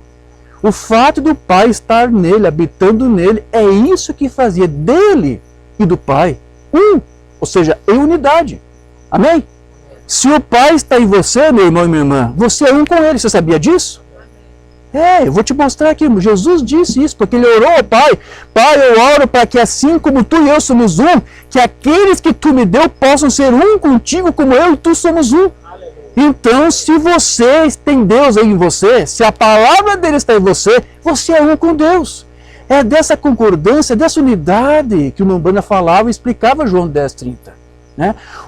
Speaker 2: O fato do Pai estar nele, habitando nele, é isso que fazia dele e do Pai um, ou seja, em unidade. Amém? Se o Pai está em você, meu irmão e minha irmã, você é um com ele. Você sabia disso? Eu vou te mostrar aqui. Jesus disse isso, porque ele orou ao Pai. Pai, eu oro para que assim como tu e eu somos um, que aqueles que tu me deu possam ser um contigo, como eu e tu somos um. Então, se você tem Deus aí em você, se a palavra dele está em você, você é um com Deus. É dessa concordância, dessa unidade que o irmão Branham falava e explicava João 10:30.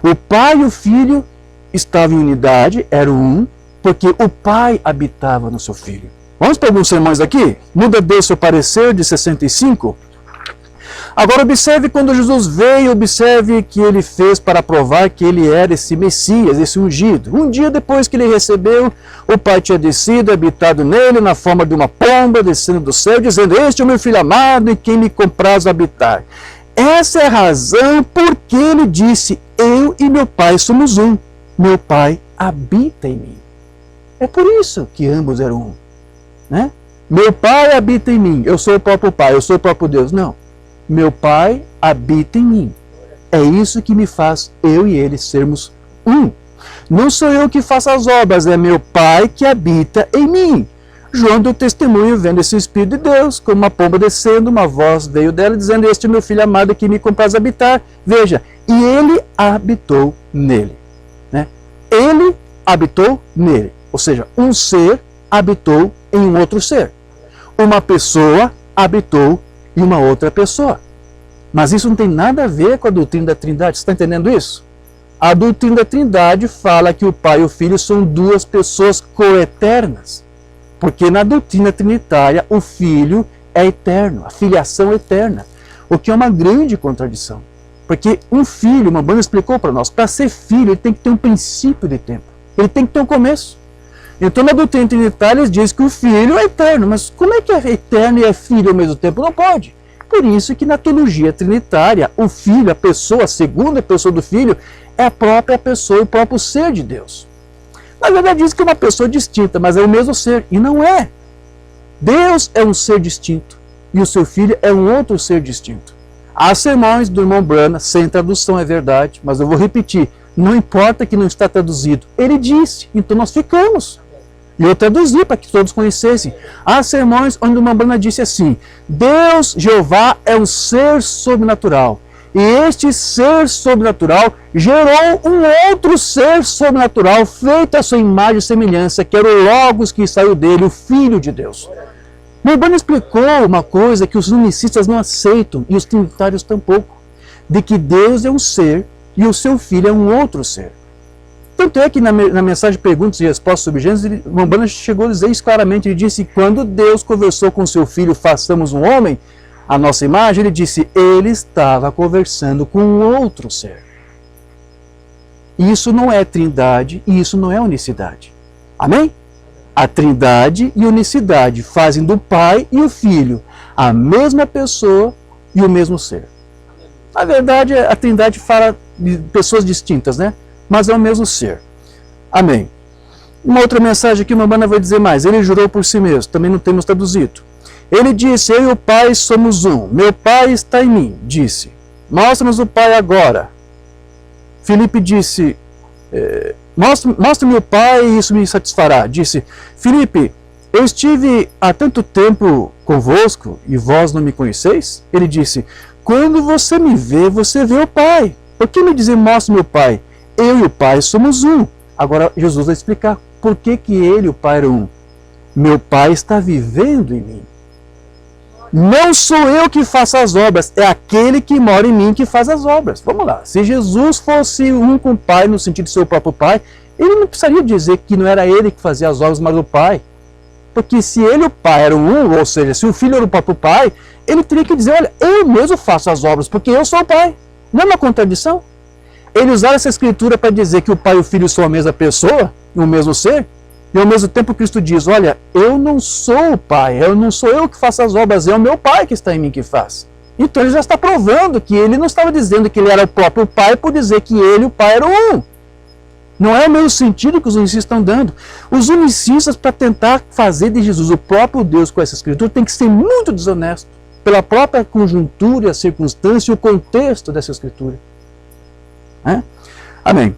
Speaker 2: O Pai e o Filho estavam em unidade, eram um, porque o Pai habitava no seu Filho. Vamos para alguns sermões aqui? Muda Deus seu parecer, de 65. Agora observe quando Jesus veio, observe que ele fez para provar que ele era esse Messias, esse ungido. Um dia depois que ele recebeu, o Pai tinha descido, habitado nele, na forma de uma pomba, descendo do céu, dizendo, este é o meu Filho amado, em quem me compraz habitar. Essa é a razão por que ele disse, eu e meu Pai somos um. Meu Pai habita em mim. É por isso que ambos eram um. Meu Pai habita em mim, eu sou o próprio Pai, eu sou o próprio Deus. Não. Meu Pai habita em mim. É isso que me faz eu e ele sermos um. Não sou eu que faço as obras, é meu Pai que habita em mim. João deu testemunho vendo esse Espírito de Deus, como uma pomba descendo, uma voz veio dela dizendo, este é meu Filho amado que me compraz habitar. Veja, e ele habitou nele. Ele habitou nele. Ou seja, um ser habitou em um outro ser. Uma pessoa habitou em uma outra pessoa. Mas isso não tem nada a ver com a doutrina da Trindade. Você está entendendo isso? A doutrina da Trindade fala que o Pai e o Filho são duas pessoas coeternas. Porque na doutrina trinitária, o Filho é eterno, a filiação é eterna. O que é uma grande contradição. Porque um filho, uma banda explicou para nós, para ser filho, ele tem que ter um princípio de tempo. Ele tem que ter um começo. Então na doutrina trinitária eles dizem que o Filho é eterno. Mas como é que é eterno e é filho ao mesmo tempo? Não pode. Por isso que na teologia trinitária, o Filho, a pessoa, a segunda pessoa do Filho, é a própria pessoa, o próprio ser de Deus. Na verdade diz que é uma pessoa distinta, mas é o mesmo ser. E não é. Deus é um ser distinto e o seu Filho é um outro ser distinto. Há sermões do irmão Branham, sem tradução é verdade, mas eu vou repetir, não importa que não está traduzido. Ele disse, então nós ficamos. E eu traduzi para que todos conhecessem. Há sermões onde o irmão Branham disse assim, Deus, Jeová, é um ser sobrenatural. E este ser sobrenatural gerou um outro ser sobrenatural feito à sua imagem e semelhança, que era o Logos que saiu dele, o Filho de Deus. O Branham explicou uma coisa que os unicistas não aceitam, e os trinitários tampouco, de que Deus é um ser e o seu Filho é um outro ser. Tanto é que na mensagem Perguntas e Respostas sobre Gênesis, o Branham chegou a dizer isso claramente. Ele disse, quando Deus conversou com seu Filho, façamos um homem, a nossa imagem, ele disse, ele estava conversando com um outro ser. Isso não é trindade e isso não é unicidade. Amém? A trindade e unicidade fazem do Pai e o Filho a mesma pessoa e o mesmo ser. Na verdade, a trindade fala de pessoas distintas, né? Mas é o mesmo ser. Amém. Uma outra mensagem aqui, uma banda vai dizer mais. Ele jurou por si mesmo, também não temos traduzido. Ele disse, eu e o Pai somos um. Meu Pai está em mim, disse. Mostra-nos o Pai agora. Filipe disse, mostra-me o Pai e isso me satisfará. Disse, Filipe, eu estive há tanto tempo convosco e vós não me conheceis? Ele disse, quando você me vê, você vê o Pai. Por que me dizer, mostra-me o Pai? Eu e o Pai somos um. Agora Jesus vai explicar por que ele e o Pai eram um. Meu Pai está vivendo em mim. Não sou eu que faço as obras, é aquele que mora em mim que faz as obras. Vamos lá, se Jesus fosse um com o Pai, no sentido de ser o próprio Pai, ele não precisaria dizer que não era ele que fazia as obras, mas o Pai. Porque se ele e o Pai eram um, ou seja, se o Filho era o próprio Pai, ele teria que dizer, olha, eu mesmo faço as obras, porque eu sou o Pai. Não é uma contradição? Ele usar essa escritura para dizer que o Pai e o Filho são a mesma pessoa, o mesmo ser, e ao mesmo tempo Cristo diz, olha, eu não sou o Pai, não sou eu que faço as obras, é o meu Pai que está em mim que faz. Então ele já está provando que ele não estava dizendo que ele era o próprio Pai por dizer que ele e o Pai eram um. Não é o mesmo sentido que os unicistas estão dando. Os unicistas, para tentar fazer de Jesus o próprio Deus com essa escritura, tem que ser muito desonesto, pela própria conjuntura, a circunstância e o contexto dessa escritura. Amém.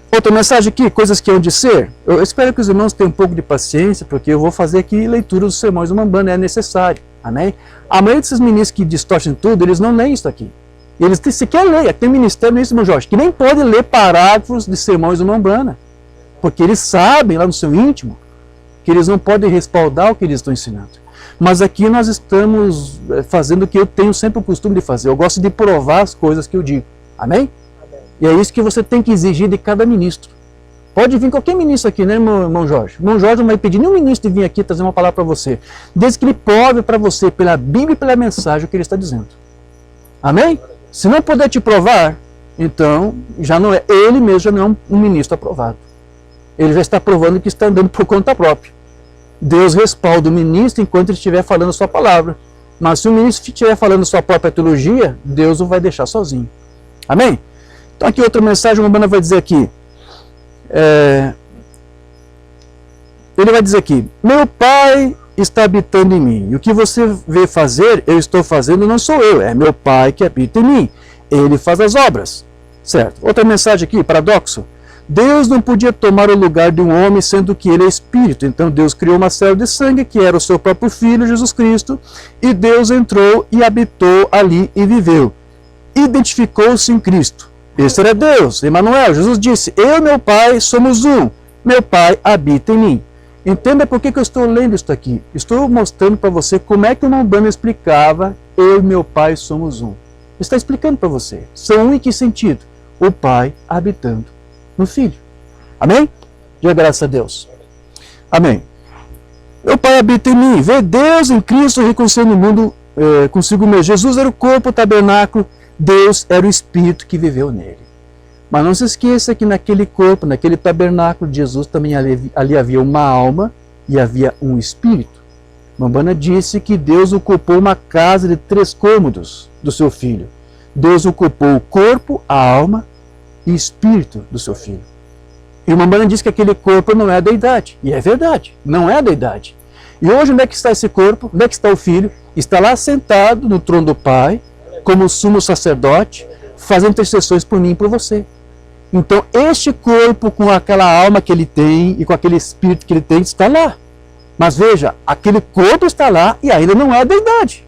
Speaker 2: Outra mensagem aqui, coisas que hão de ser. Eu espero que os irmãos tenham um pouco de paciência, porque eu vou fazer aqui leitura dos sermões do Mambanda, é necessário. Amém? A maioria desses ministros que distorcem tudo, eles não leem isso aqui. E eles sequer leem, tem ministério nisso, irmão Jorge, que nem pode ler parágrafos de sermões do Mambanda, porque eles sabem lá no seu íntimo que eles não podem respaldar o que eles estão ensinando. Mas aqui nós estamos fazendo o que eu tenho sempre o costume de fazer. Eu gosto de provar as coisas que eu digo. Amém? E é isso que você tem que exigir de cada ministro. Pode vir qualquer ministro aqui, né, irmão Jorge? O irmão Jorge não vai pedir nenhum ministro de vir aqui trazer uma palavra para você, desde que ele prove para você, pela Bíblia e pela mensagem, o que ele está dizendo. Amém? Se não puder te provar, então já não é, ele mesmo já não é um ministro aprovado. Ele já está provando que está andando por conta própria. Deus respalda o ministro enquanto ele estiver falando a sua palavra. Mas se o ministro estiver falando a sua própria teologia, Deus o vai deixar sozinho. Amém? Então aqui outra mensagem, uma banda vai dizer aqui. Ele vai dizer aqui, meu Pai está habitando em mim. E o que você vê fazer, eu estou fazendo, não sou eu. É meu Pai que habita em mim. Ele faz as obras. Certo. Outra mensagem aqui, paradoxo. Deus não podia tomar o lugar de um homem, sendo que ele é espírito. Então Deus criou uma célula de sangue, que era o seu próprio Filho, Jesus Cristo, e Deus entrou e habitou ali e viveu. Identificou-se em Cristo. Esse era Deus, Emmanuel. Jesus disse, eu e meu Pai somos um. Meu Pai habita em mim. Entenda por que eu estou lendo isso aqui. Estou mostrando para você como é que o Mambanda explicava eu e meu Pai somos um. Está explicando para você. São um em que sentido? o Pai habitando no Filho. Amém? Diga graças a Deus. Amém. O Pai habita em mim. Vê Deus em Cristo reconciliando o mundo consigo mesmo. Jesus era o corpo, o tabernáculo. Deus era o Espírito que viveu nele. Mas não se esqueça que naquele corpo, naquele tabernáculo de Jesus, também ali havia uma alma e havia um Espírito. Mambana disse que Deus ocupou uma casa de 3 cômodos do seu Filho. Deus ocupou o corpo, a alma e o Espírito do seu Filho. E o Mambana disse que aquele corpo não é a deidade. E é verdade, não é a deidade. E hoje onde é que está esse corpo? Onde é que está o Filho? Está lá sentado no trono do Pai, como sumo sacerdote, fazendo intercessões por mim e por você. Então este corpo com aquela alma que ele tem e com aquele espírito que ele tem está lá. Mas veja, aquele corpo está lá e ainda não é a deidade.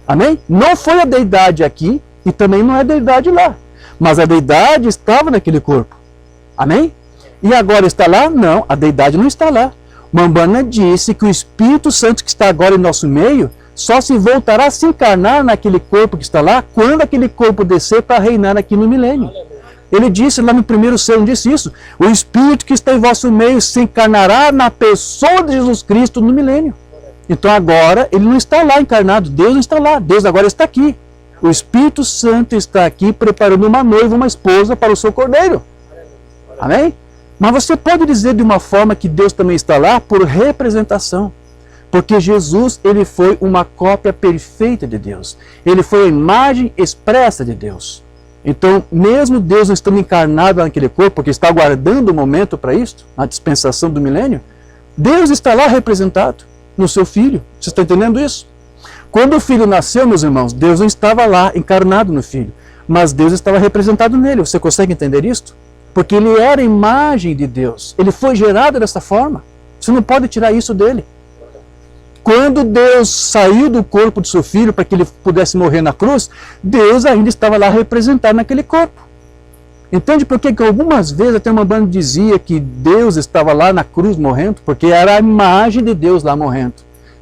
Speaker 2: Amém? Não foi a deidade aqui e também não é a deidade lá. Mas a deidade estava naquele corpo. Amém? E agora está lá? Não, a deidade não está lá. Mambana disse que o Espírito Santo que está agora em nosso meio só se voltará a se encarnar naquele corpo que está lá quando aquele corpo descer para reinar aqui no milênio. Ele disse lá no primeiro selo, disse isso. O Espírito que está em vosso meio se encarnará na pessoa de Jesus Cristo no milênio. Então agora ele não está lá encarnado, Deus não está lá, Deus agora está aqui. O Espírito Santo está aqui preparando uma noiva, uma esposa para o seu cordeiro. Amém? Mas você pode dizer de uma forma que Deus também está lá por representação. Porque Jesus, ele foi uma cópia perfeita de Deus. Ele foi a imagem expressa de Deus. Então, mesmo Deus não estando encarnado naquele corpo, porque está aguardando o momento para isto, na dispensação do milênio, Deus está lá representado no seu Filho. Você está entendendo isso? Quando o Filho nasceu, meus irmãos, Deus não estava lá encarnado no Filho, mas Deus estava representado nele. Você consegue entender isto? Porque ele era a imagem de Deus. Ele foi gerado dessa forma. Você não pode tirar isso dele. Quando Deus saiu do corpo do seu Filho para que ele pudesse morrer na cruz, Deus ainda estava lá representado naquele corpo. Entende por que algumas vezes até uma banda dizia que Deus estava lá na cruz morrendo? Porque era a imagem de Deus lá morrendo.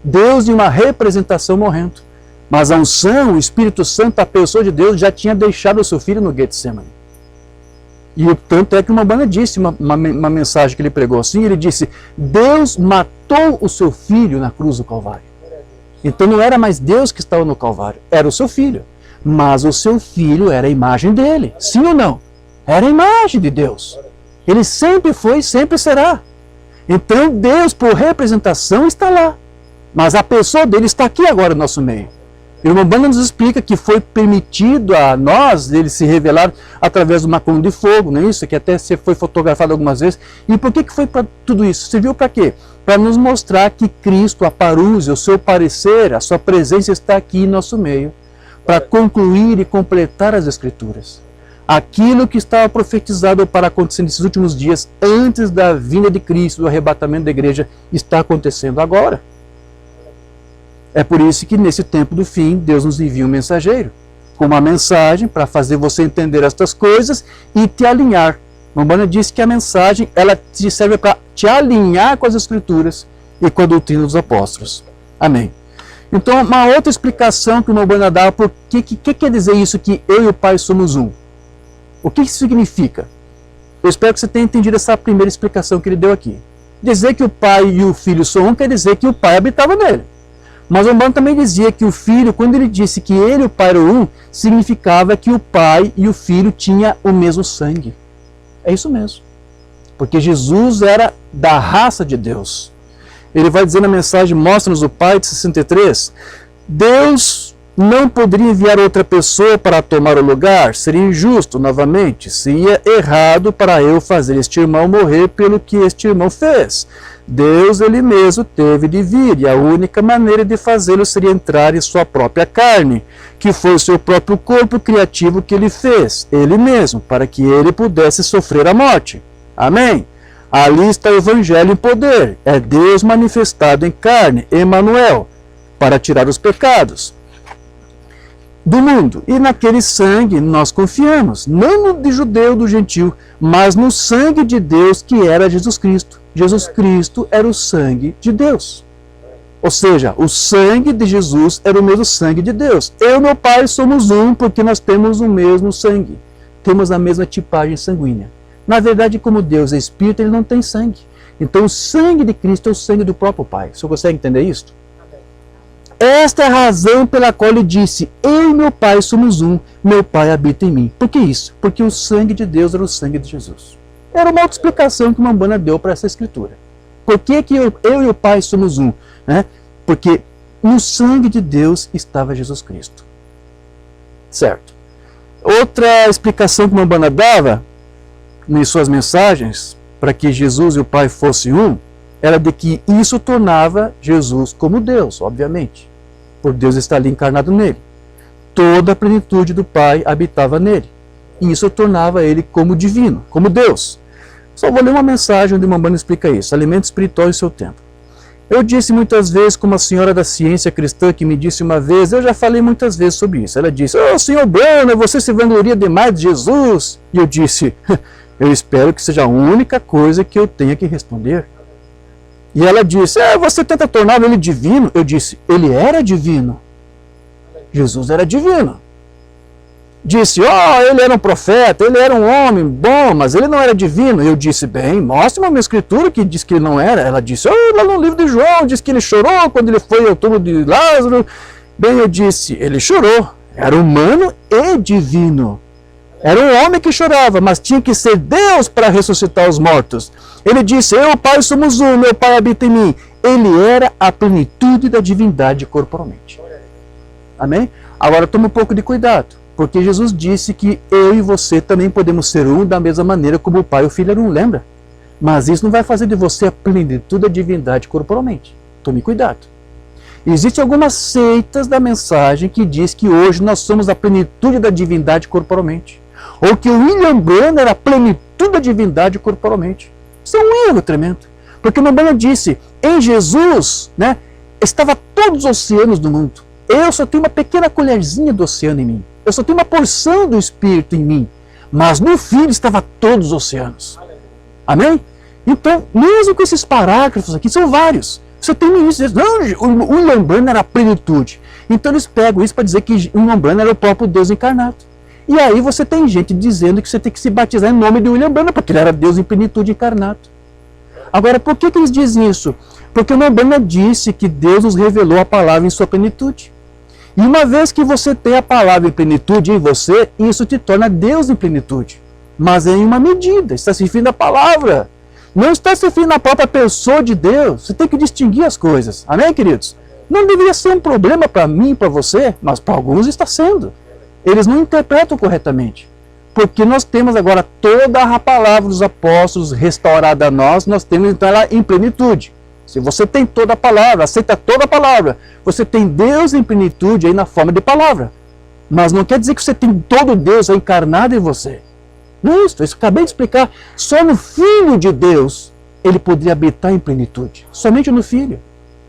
Speaker 2: Deus de uma representação morrendo. Mas a unção, o Espírito Santo, a pessoa de Deus, já tinha deixado o seu Filho no Getsemane. E o tanto é que uma banda disse, uma mensagem que ele pregou assim, ele disse, Deus matou o seu Filho na cruz do Calvário. Então não era mais Deus que estava no Calvário, era o seu Filho. Mas o seu Filho era a imagem dele, sim ou não? Era a imagem de Deus. Ele sempre foi e sempre será. Então Deus, por representação, está lá. Mas a pessoa dele está aqui agora no nosso meio. E o Umbanda nos explica que foi permitido a nós, ele se revelar através de uma coluna de fogo, não é isso? Que até foi fotografado algumas vezes. E por que foi para tudo isso? Serviu para quê? Para nos mostrar que Cristo, a parúzia, o seu parecer, a sua presença está aqui em nosso meio, para concluir e completar as Escrituras. Aquilo que estava profetizado para acontecer nesses últimos dias, antes da vinda de Cristo, do arrebatamento da igreja, está acontecendo agora. É por isso que nesse tempo do fim, Deus nos envia um mensageiro, com uma mensagem para fazer você entender estas coisas e te alinhar. Umbanda disse que a mensagem ela te serve para te alinhar com as Escrituras e com a doutrina dos apóstolos. Amém. Então, uma outra explicação que o Umbanda dá, por que quer dizer isso que eu e o Pai somos um? O que isso significa? Eu espero que você tenha entendido essa primeira explicação que ele deu aqui. Dizer que o Pai e o Filho são um quer dizer que o Pai habitava nele. Mas o Umbanda também dizia que o Filho, quando ele disse que ele e o Pai eram um, significava que o Pai e o Filho tinham o mesmo sangue. É isso mesmo. Porque Jesus era da raça de Deus. Ele vai dizer na mensagem, mostra-nos o Pai, de 63, Deus não poderia enviar outra pessoa para tomar o lugar, seria injusto, novamente, seria errado para eu fazer este irmão morrer pelo que este irmão fez. Deus, ele mesmo, teve de vir, e a única maneira de fazê-lo seria entrar em sua própria carne, que foi o seu próprio corpo criativo que ele fez, ele mesmo, para que ele pudesse sofrer a morte. Amém? Ali está o Evangelho em poder, é Deus manifestado em carne, Emanuel, para tirar os pecados do mundo. E naquele sangue nós confiamos, não no de judeu, do gentil, mas no sangue de Deus que era Jesus Cristo. Jesus Cristo era o sangue de Deus. Ou seja, o sangue de Jesus era o mesmo sangue de Deus. Eu e meu Pai somos um porque nós temos o mesmo sangue. temos a mesma tipagem sanguínea. Na verdade, como Deus é Espírito, ele não tem sangue. Então o sangue de Cristo é o sangue do próprio Pai. Você consegue entender isso? Esta é a razão pela qual ele disse, eu e meu Pai somos um, meu Pai habita em mim. Por que isso? Porque o sangue de Deus era o sangue de Jesus. Era uma outra explicação que o Umbanda deu para essa escritura. Por que eu e o Pai somos um? Porque no sangue de Deus estava Jesus Cristo. Certo. Outra explicação que o Umbanda dava em suas mensagens, para que Jesus e o Pai fossem um, era de que isso tornava Jesus como Deus, obviamente, por Deus estar ali encarnado nele. Toda a plenitude do Pai habitava nele. E isso tornava ele como divino, como Deus. Só vou ler uma mensagem onde o Umbanda explica isso. Alimento espiritual em seu tempo. Eu disse muitas vezes, como a senhora da ciência cristã que me disse uma vez, eu já falei muitas vezes sobre isso. Ela disse, senhor Brana, você se vangloria demais de Jesus. E eu disse, eu espero que seja a única coisa que eu tenha que responder. E ela disse, você tenta tornar ele divino? Eu disse, ele era divino. Jesus era divino. Disse, ele era um profeta, ele era um homem bom, mas ele não era divino. Eu disse, bem, mostre uma escritura que diz que ele não era. Ela disse, lá no livro de João, diz que ele chorou quando ele foi ao túmulo de Lázaro. Bem, eu disse, ele chorou. Era humano e divino. Era um homem que chorava, mas tinha que ser Deus para ressuscitar os mortos. Ele disse, eu e o Pai somos um, meu Pai habita em mim. Ele era a plenitude da divindade corporalmente. Amém? Agora tome um pouco de cuidado, porque Jesus disse que eu e você também podemos ser um da mesma maneira como o Pai e o Filho eram um, lembra? Mas isso não vai fazer de você a plenitude da divindade corporalmente. Tome cuidado. Existem algumas seitas da mensagem que diz que hoje nós somos a plenitude da divindade corporalmente. Ou que o William Branham era a plenitude da divindade corporalmente. Isso é um erro tremendo. Porque o Umbanda disse, em Jesus, estava todos os oceanos do mundo. Eu só tenho uma pequena colherzinha do oceano em mim. Eu só tenho uma porção do Espírito em mim. Mas no Filho estava todos os oceanos. Amém? Então, mesmo com esses parágrafos aqui, são vários. Você tem isso, não, o William Branham era a plenitude. Então eles pegam isso para dizer que o William Branham era o próprio Deus encarnado. E aí você tem gente dizendo que você tem que se batizar em nome de William Branham, porque ele era Deus em plenitude encarnado. Agora, por que eles dizem isso? Porque o William Branham disse que Deus nos revelou a palavra em sua plenitude. E uma vez que você tem a palavra em plenitude em você, isso te torna Deus em plenitude. Mas é em uma medida, está se referindo à palavra. Não está se referindo à própria pessoa de Deus. Você tem que distinguir as coisas. Amém, queridos? Não deveria ser um problema para mim e para você, mas para alguns está sendo. Eles não interpretam corretamente. Porque nós temos agora toda a palavra dos apóstolos restaurada a nós, nós temos então ela em plenitude. Se você tem toda a palavra, aceita toda a palavra, você tem Deus em plenitude aí na forma de palavra. Mas não quer dizer que você tem todo Deus encarnado em você. Não é isso, eu acabei de explicar. Só no Filho de Deus ele poderia habitar em plenitude. Somente no Filho.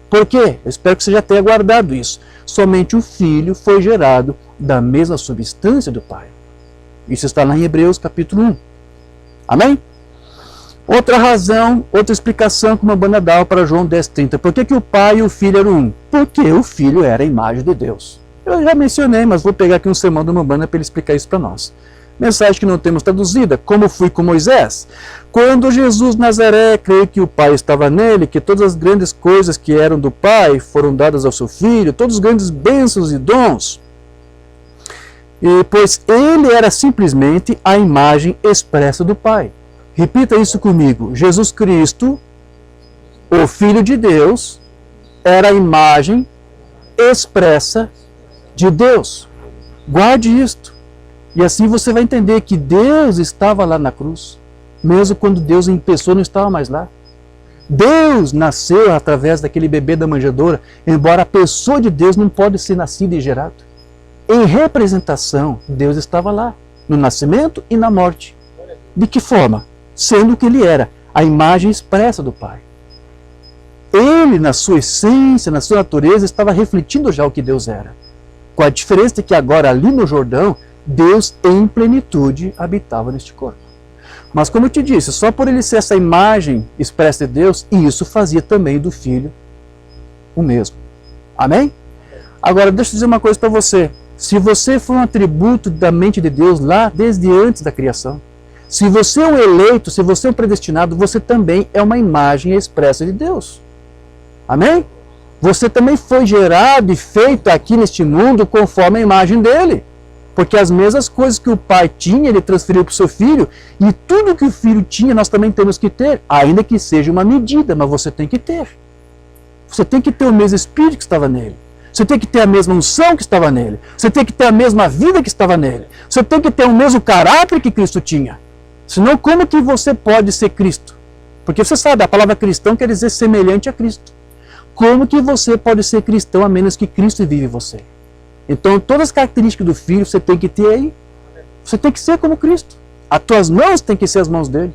Speaker 2: Por quê? Eu espero que você já tenha guardado isso. Somente o Filho foi gerado da mesma substância do Pai. Isso está lá em Hebreus capítulo 1. Amém? Outra razão, outra explicação que uma Umbanda dá para João 10,30. Por que o Pai e o Filho eram um? Porque o Filho era a imagem de Deus. Eu já mencionei, mas vou pegar aqui um sermão de uma Umbanda para ele explicar isso para nós. Mensagem que não temos traduzida, como fui com Moisés. Quando Jesus Nazaré creio que o Pai estava nele, que todas as grandes coisas que eram do Pai foram dadas ao seu Filho, todos os grandes bênçãos e dons. Pois ele era simplesmente a imagem expressa do Pai. Repita isso comigo. Jesus Cristo, o Filho de Deus, era a imagem expressa de Deus. Guarde isto. E assim você vai entender que Deus estava lá na cruz, mesmo quando Deus em pessoa não estava mais lá. Deus nasceu através daquele bebê da manjedoura, embora a pessoa de Deus não pode ser nascida e gerada. Em representação, Deus estava lá, no nascimento e na morte. De que forma? Sendo o que ele era, a imagem expressa do Pai. Ele, na sua essência, na sua natureza, estava refletindo já o que Deus era. Com a diferença de que agora, ali no Jordão, Deus em plenitude habitava neste corpo. Mas como eu te disse, só por ele ser essa imagem expressa de Deus, isso fazia também do Filho o mesmo. Amém? Agora, deixa eu dizer uma coisa para você. Se você foi um atributo da mente de Deus lá desde antes da criação, se você é um eleito, se você é um predestinado, você também é uma imagem expressa de Deus. Amém? Você também foi gerado e feito aqui neste mundo conforme a imagem dele. Porque as mesmas coisas que o pai tinha, ele transferiu para o seu filho, e tudo que o filho tinha, nós também temos que ter, ainda que seja uma medida, mas você tem que ter. Você tem que ter o mesmo espírito que estava nele. Você tem que ter a mesma unção que estava nele. Você tem que ter a mesma vida que estava nele. Você tem que ter o mesmo caráter que Cristo tinha. Senão, como que você pode ser Cristo? Porque você sabe, a palavra cristão quer dizer semelhante a Cristo. Como que você pode ser cristão a menos que Cristo vive em você? Então, todas as características do Filho você tem que ter aí. Você tem que ser como Cristo. As tuas mãos têm que ser as mãos dele.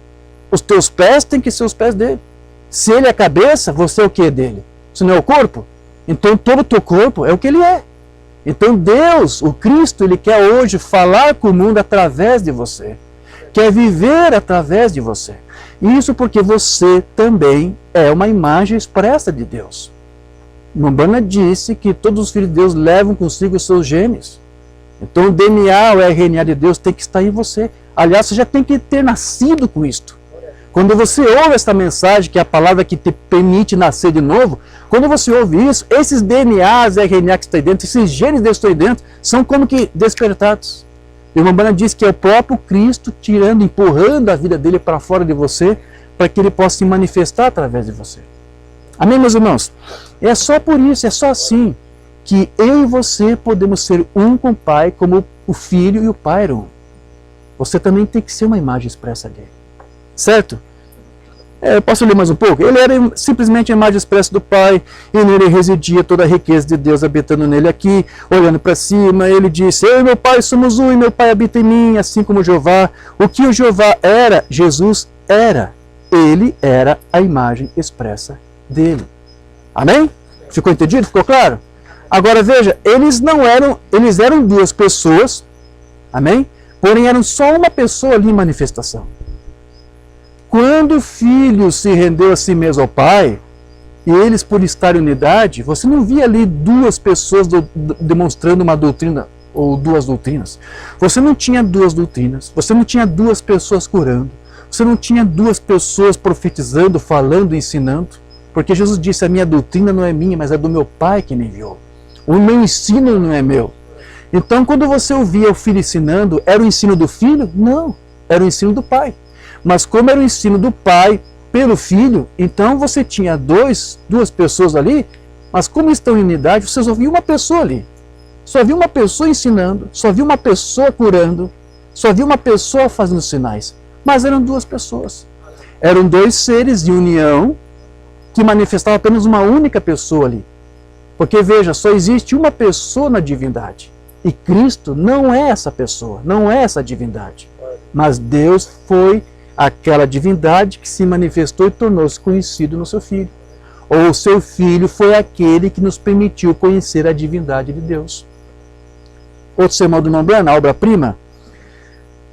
Speaker 2: Os teus pés têm que ser os pés dele. Se ele é a cabeça, você é o que dele? Se não é o corpo? Então, todo o teu corpo é o que ele é. Então, Deus, o Cristo, ele quer hoje falar com o mundo através de você. Quer viver através de você. Isso porque você também é uma imagem expressa de Deus. Umbanda disse que todos os filhos de Deus levam consigo os seus genes. Então o DNA, o RNA de Deus tem que estar em você. Aliás, você já tem que ter nascido com isto. Quando você ouve essa mensagem, que é a palavra que te permite nascer de novo, quando você ouve isso, esses DNAs, RNA que estão aí dentro, esses genes que estão aí dentro, são como que despertados. E o Umbanda diz que é o próprio Cristo tirando, empurrando a vida dele para fora de você, para que ele possa se manifestar através de você. Amém, meus irmãos? É só por isso, é só assim, que eu e você podemos ser um com o Pai, como o Filho e o Pai eram um. Você também tem que ser uma imagem expressa dele. Certo? Eu posso ler mais um pouco? Ele era simplesmente a imagem expressa do Pai, e nele residia toda a riqueza de Deus habitando nele aqui, olhando para cima. Ele disse, eu e meu Pai somos um, e meu Pai habita em mim, assim como Jeová. O que o Jeová era, Jesus era. Ele era a imagem expressa dele. Amém? Ficou entendido? Ficou claro? Agora veja, eles eram duas pessoas, amém? Porém eram só uma pessoa ali em manifestação. Quando o Filho se rendeu a si mesmo ao Pai, e eles por estar em unidade, você não via ali duas pessoas demonstrando uma doutrina ou duas doutrinas. Você não tinha duas doutrinas, você não tinha duas pessoas curando, você não tinha duas pessoas profetizando, falando e ensinando. Porque Jesus disse, a minha doutrina não é minha, mas é do meu Pai que me enviou. O meu ensino não é meu. Então, quando você ouvia o Filho ensinando, era o ensino do Filho? Não, era o ensino do Pai. Mas como era o ensino do Pai pelo Filho, então você tinha duas pessoas ali, mas como estão em unidade, vocês ouviam uma pessoa ali. Só havia uma pessoa ensinando, só havia uma pessoa curando, só havia uma pessoa fazendo sinais. Mas eram duas pessoas. Eram dois seres de união, que manifestava apenas uma única pessoa ali. Porque veja, só existe uma pessoa na divindade. E Cristo não é essa pessoa, não é essa divindade. Mas Deus foi aquela divindade que se manifestou e tornou-se conhecido no seu Filho. Ou o seu Filho foi aquele que nos permitiu conhecer a divindade de Deus. Outro sermão do Umbanda, a obra-prima.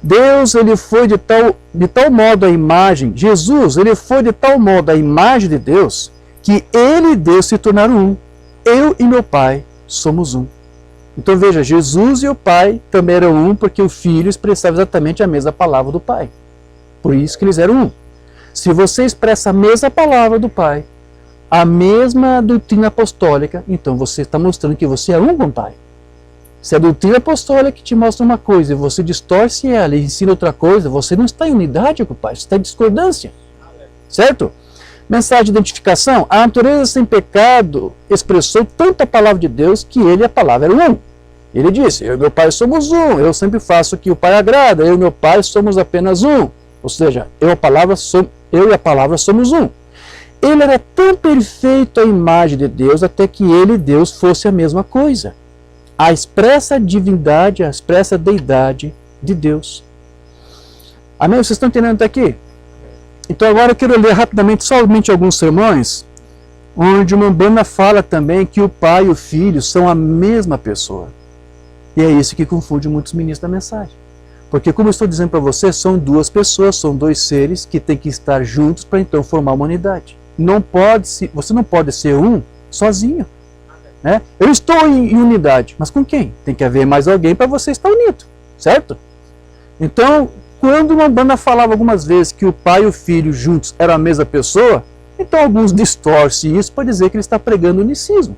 Speaker 2: Deus, ele foi de tal modo a imagem, Jesus, ele foi de tal modo a imagem de Deus, que ele e Deus se tornaram um. Eu e meu Pai somos um. Então veja, Jesus e o Pai também eram um, porque o Filho expressava exatamente a mesma palavra do Pai. Por isso que eles eram um. Se você expressa a mesma palavra do Pai, a mesma doutrina apostólica, então você está mostrando que você é um com o Pai. Se a doutrina apostólica te mostra uma coisa e você distorce ela e ensina outra coisa, você não está em unidade com o Pai, você está em discordância. Certo? Mensagem de identificação. A natureza sem pecado expressou tanto a palavra de Deus que ele e a palavra eram um. Ele disse, eu e meu Pai somos um, eu sempre faço o que o Pai agrada, eu e meu Pai somos apenas um. Ou seja, eu e a palavra somos um. Ele era tão perfeito à imagem de Deus até que ele e Deus fosse a mesma coisa. A expressa divindade, a expressa deidade de Deus. Amém? Vocês estão entendendo até aqui? Então agora eu quero ler rapidamente somente alguns sermões, onde o Umbanda fala também que o Pai e o Filho são a mesma pessoa. E é isso que confunde muitos ministros da mensagem. Porque, como eu estou dizendo para você, são duas pessoas, são dois seres que têm que estar juntos para então formar uma unidade. Você não pode ser um sozinho. né? Eu estou em unidade, mas com quem? Tem que haver mais alguém para você estar unido, certo? Então, quando uma banda falava algumas vezes que o pai e o filho juntos eram a mesma pessoa, então alguns distorcem isso para dizer que ele está pregando unicismo.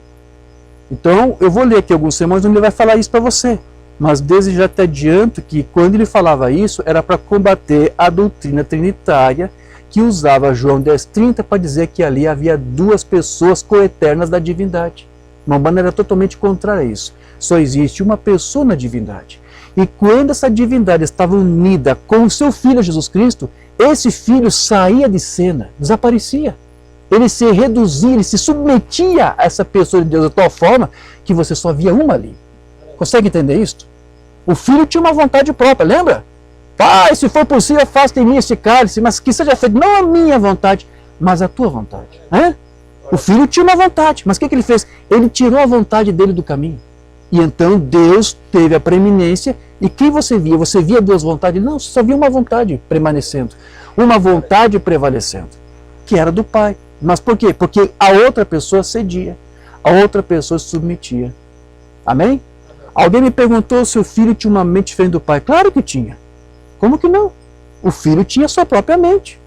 Speaker 2: Então, eu vou ler aqui alguns sermões onde ele vai falar isso para você. Mas desde já te adianto que quando ele falava isso, era para combater a doutrina trinitária que usava João 10,30 para dizer que ali havia duas pessoas coeternas da divindade. Uma banda era totalmente contrária a isso. Só existe uma pessoa na divindade. E quando essa divindade estava unida com o seu filho Jesus Cristo, esse filho saía de cena, desaparecia. Ele se reduzia, ele se submetia a essa pessoa de Deus de tal forma que você só via uma ali. Consegue entender isso? O filho tinha uma vontade própria, lembra? Pai, se for possível, afasta em mim este cálice, mas que seja feito não a minha vontade, mas a tua vontade. O filho tinha uma vontade, mas o que ele fez? Ele tirou a vontade dele do caminho. E então Deus teve a preeminência, e quem você via? Você via duas vontades? Não, você só via uma vontade permanecendo, uma vontade prevalecendo, que era do Pai. Mas por quê? Porque a outra pessoa cedia, a outra pessoa se submetia. Amém? Alguém me perguntou se o filho tinha uma mente diferente do pai. Claro que tinha. Como que não? O filho tinha sua própria mente.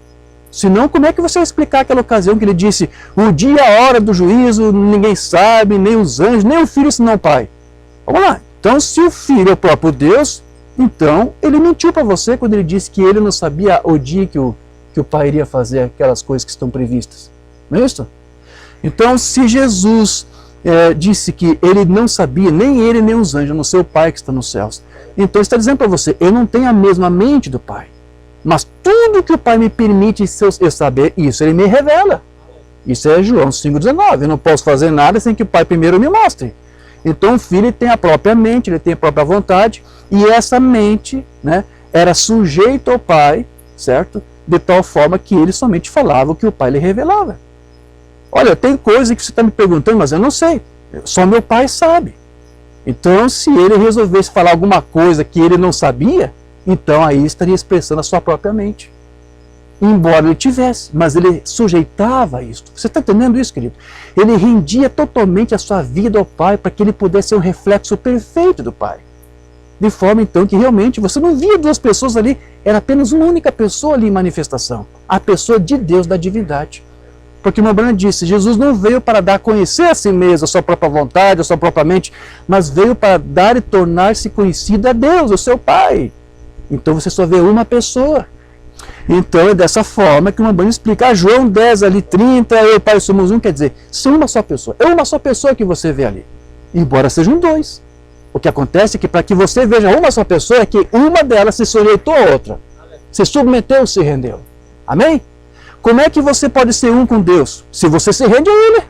Speaker 2: Senão, como é que você vai explicar aquela ocasião que ele disse: o dia e a hora do juízo ninguém sabe, nem os anjos, nem o filho senão o pai? Vamos lá. Então, se o filho é o próprio Deus, então ele mentiu para você quando ele disse que ele não sabia o dia que o pai iria fazer aquelas coisas que estão previstas. Não é isso? Então, se Jesus disse que ele não sabia, nem ele nem os anjos, no seu pai que está nos céus, então ele está dizendo para você: eu não tenho a mesma mente do pai, mas tudo que o pai me permite eu saber, isso ele me revela. Isso é João 5,19. Eu não posso fazer nada sem que o pai primeiro me mostre. Então o filho tem a própria mente, ele tem a própria vontade, e essa mente, né, era sujeita ao pai, certo? De tal forma que ele somente falava o que o pai lhe revelava. Olha, tem coisa que você está me perguntando, mas eu não sei. Só meu pai sabe. Então, se ele resolvesse falar alguma coisa que ele não sabia, então aí estaria expressando a sua própria mente. Embora ele tivesse, mas ele sujeitava isso. Você está entendendo isso, querido? Ele rendia totalmente a sua vida ao pai para que ele pudesse ser um reflexo perfeito do pai. De forma, então, que realmente você não via duas pessoas ali, era apenas uma única pessoa ali em manifestação. A pessoa de Deus, da divindade. Porque o Brana disse: Jesus não veio para dar a conhecer a si mesmo, a sua própria vontade, a sua própria mente, mas veio para dar e tornar-se conhecido a Deus, o seu Pai. Então você só vê uma pessoa. Então é dessa forma que o Brana explica. João 10 ali, 30, eu e o Pai somos um, quer dizer, são uma só pessoa. É uma só pessoa que você vê ali. Embora sejam dois. O que acontece é que para que você veja uma só pessoa, é que uma delas se sujeitou à outra. Se submeteu, se rendeu. Amém? Como é que você pode ser um com Deus? Se você se rende a Ele.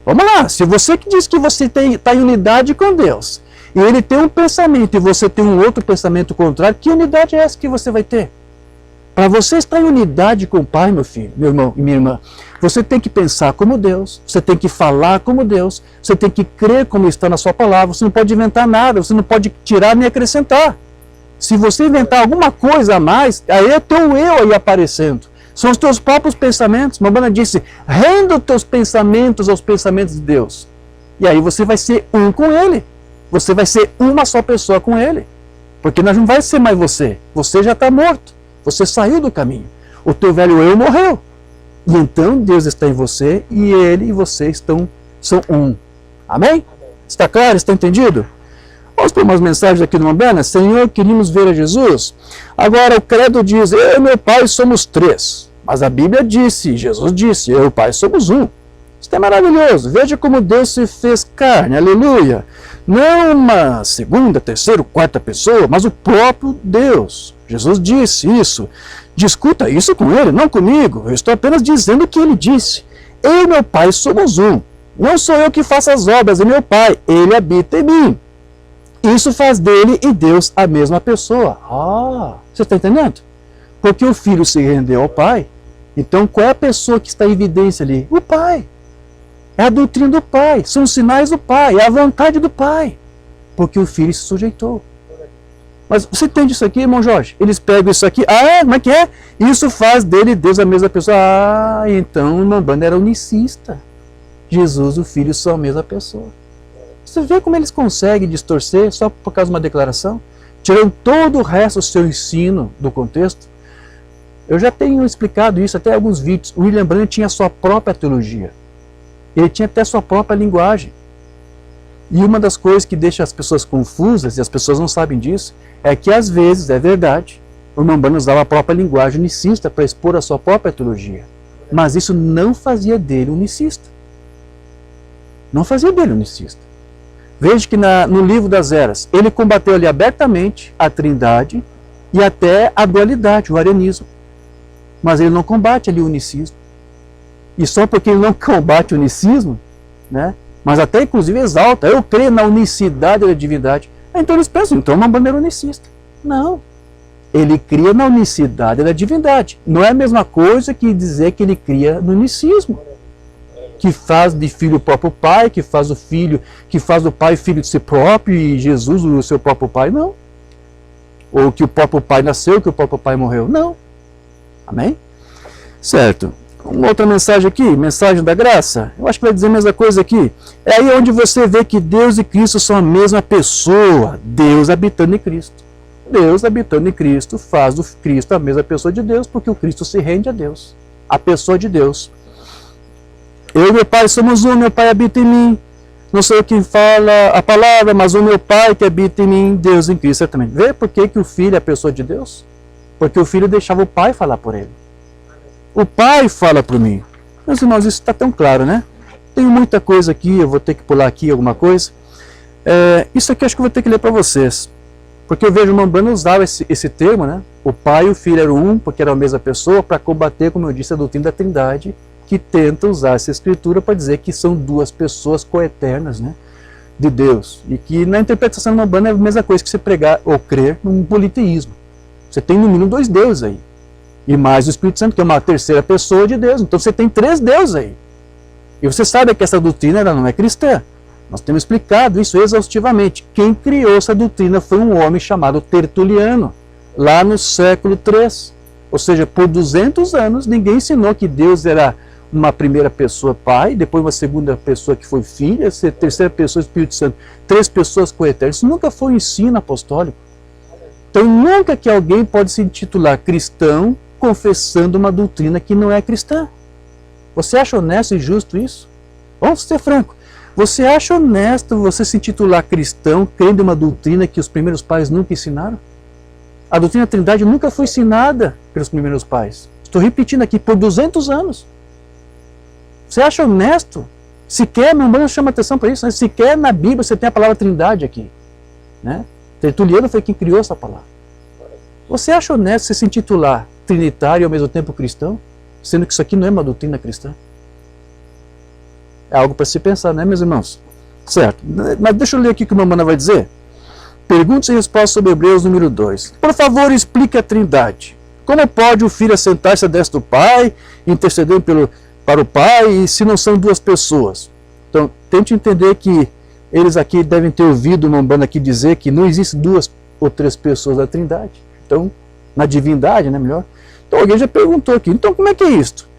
Speaker 2: Vamos lá, se você que diz que você está em unidade com Deus, e Ele tem um pensamento e você tem um outro pensamento contrário, que unidade é essa que você vai ter? Para você estar em unidade com o Pai, meu filho, meu irmão e minha irmã, você tem que pensar como Deus, você tem que falar como Deus, você tem que crer como está na sua palavra, você não pode inventar nada, você não pode tirar nem acrescentar. Se você inventar alguma coisa a mais, aí é teu eu aí aparecendo. São os teus próprios pensamentos. Mabana disse: renda os teus pensamentos aos pensamentos de Deus. E aí você vai ser um com Ele. Você vai ser uma só pessoa com Ele. Porque não vai ser mais você. Você já está morto. Você saiu do caminho. O teu velho eu morreu. E então Deus está em você e Ele e você são um. Amém? Está claro? Está entendido? Vamos para umas mensagens aqui do Mabana. Senhor, queríamos ver a Jesus. Agora o credo diz: eu e meu pai somos três. Mas a Bíblia disse, Jesus disse, eu e o pai somos um. Isso é maravilhoso. Veja como Deus se fez carne. Aleluia. Não uma segunda, terceira, quarta pessoa, mas o próprio Deus. Jesus disse isso. Discuta isso com ele, não comigo. Eu estou apenas dizendo o que ele disse. Eu e meu pai somos um. Não sou eu que faço as obras, é meu pai. Ele habita em mim. Isso faz dele e Deus a mesma pessoa. Você está entendendo? Porque o filho se rendeu ao pai. Então qual é a pessoa que está em evidência ali? O pai. É a doutrina do pai. São os sinais do pai. É a vontade do pai. Porque o filho se sujeitou. Mas você entende isso aqui, irmão Jorge? Eles pegam isso aqui. Como é que é? Isso faz dele e Deus a mesma pessoa. Então o irmão Brana era unicista. Jesus, o Filho, são a mesma pessoa. Você vê como eles conseguem distorcer só por causa de uma declaração? Tirando todo o resto do seu ensino do contexto. Eu já tenho explicado isso até em alguns vídeos. O William Branham tinha a sua própria teologia. Ele tinha até a sua própria linguagem. E uma das coisas que deixa as pessoas confusas, e as pessoas não sabem disso, é que às vezes, é verdade, o irmão Branham usava a própria linguagem unicista para expor a sua própria teologia. Mas isso não fazia dele unicista. Não fazia dele unicista. Veja que no livro das Eras, ele combateu ali abertamente a trindade e até a dualidade, o arianismo. Mas ele não combate ali o unicismo. E só porque ele não combate o unicismo, né, mas até inclusive exalta, eu creio na unicidade da divindade. Então eles pensam, então é uma bandeira unicista. Não. Ele cria na unicidade da divindade. Não é a mesma coisa que dizer que ele cria no unicismo. Que faz de filho o próprio pai, que faz o filho, que faz o pai filho de si próprio e Jesus o seu próprio pai, não. Ou que o próprio pai nasceu, que o próprio pai morreu, não. Amém? Certo. Uma outra mensagem aqui, mensagem da graça. Eu acho que vai dizer a mesma coisa aqui. É aí onde você vê que Deus e Cristo são a mesma pessoa. Deus habitando em Cristo. Deus habitando em Cristo faz do Cristo a mesma pessoa de Deus, porque o Cristo se rende a Deus. A pessoa de Deus. Eu e meu Pai somos um, meu Pai habita em mim. Não sou eu quem fala a palavra, mas o meu Pai que habita em mim, Deus em Cristo também. Vê por que o Filho é a pessoa de Deus? Porque o Filho deixava o Pai falar por ele. O Pai fala por mim. Meus irmãos, isso está tão claro, né? Tem muita coisa aqui, eu vou ter que pular aqui alguma coisa. Isso aqui eu acho que eu vou ter que ler para vocês. Porque eu vejo o irmão Branham usar esse termo, né? O Pai e o Filho eram um, porque eram a mesma pessoa, para combater, como eu disse, a doutrina da Trindade, que tenta usar essa escritura para dizer que são duas pessoas coeternas, né, de Deus. E que na interpretação do Branham é a mesma coisa que você pregar ou crer num politeísmo. Você tem no mínimo dois deuses aí. E mais o Espírito Santo, que é uma terceira pessoa de Deus. Então você tem três deuses aí. E você sabe que essa doutrina ela não é cristã. Nós temos explicado isso exaustivamente. Quem criou essa doutrina foi um homem chamado Tertuliano, lá no século III. Ou seja, por 200 anos ninguém ensinou que Deus era uma primeira pessoa pai, depois uma segunda pessoa que foi filha, terceira pessoa Espírito Santo, três pessoas coeternas. Isso nunca foi um ensino apostólico. Então nunca que alguém pode se intitular cristão confessando uma doutrina que não é cristã. Você acha honesto e justo isso? Vamos ser franco. Você acha honesto você se intitular cristão crendo em uma doutrina que os primeiros pais nunca ensinaram? A doutrina da Trindade nunca foi ensinada pelos primeiros pais. Estou repetindo aqui, por 200 anos. Você acha honesto? Sequer, meu irmão chama atenção para isso, né? Sequer na Bíblia você tem a palavra Trindade aqui. Né? Tertuliano foi quem criou essa palavra. Você acha honesto você se intitular trinitário e ao mesmo tempo cristão? Sendo que isso aqui não é uma doutrina cristã? É algo para se pensar, né, meus irmãos? Certo. Mas deixa eu ler aqui o que o Mamana vai dizer. Perguntas e respostas sobre Hebreus número 2. Por favor, explique a Trindade. Como pode o Filho assentar-se à destra do Pai, intercedendo para o Pai, e se não são duas pessoas? Então, tente entender que eles aqui devem ter ouvido o Mamana aqui dizer que não existe duas ou três pessoas da Trindade. Então, na divindade, né, melhor. Então, alguém já perguntou aqui, então como é que é isto?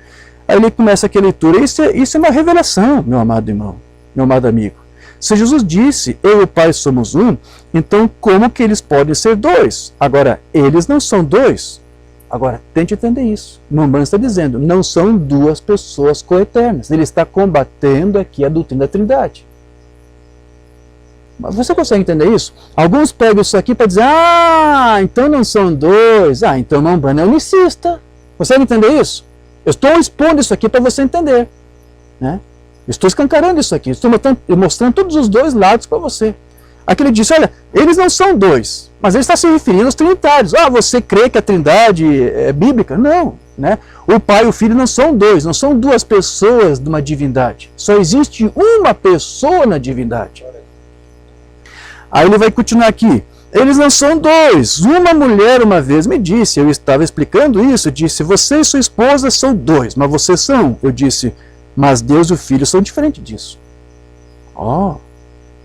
Speaker 2: Aí ele começa aqui a leitura. Isso é uma revelação, meu amado irmão, meu amado amigo. Se Jesus disse, eu e o Pai somos um, então como que eles podem ser dois? Agora, eles não são dois. Agora, tente entender isso. O Mamana está dizendo, não são duas pessoas coeternas. Ele está combatendo aqui a doutrina da Trindade. Mas você consegue entender isso? Alguns pegam isso aqui para dizer, então não são dois. Então o Mamana é unicista. Consegue entender isso? Eu estou expondo isso aqui para você entender. Né? Estou escancarando isso aqui. Estou mostrando todos os dois lados para você. Aqui ele disse, olha, eles não são dois, mas ele está se referindo aos trinitários. Você crê que a Trindade é bíblica? Não. Né? O Pai e o Filho não são dois, não são duas pessoas de uma divindade. Só existe uma pessoa na divindade. Aí ele vai continuar aqui. Eles não são dois. Uma mulher uma vez me disse, eu estava explicando isso, disse, você e sua esposa são dois, mas vocês são um. Eu disse, mas Deus e o Filho são diferentes disso.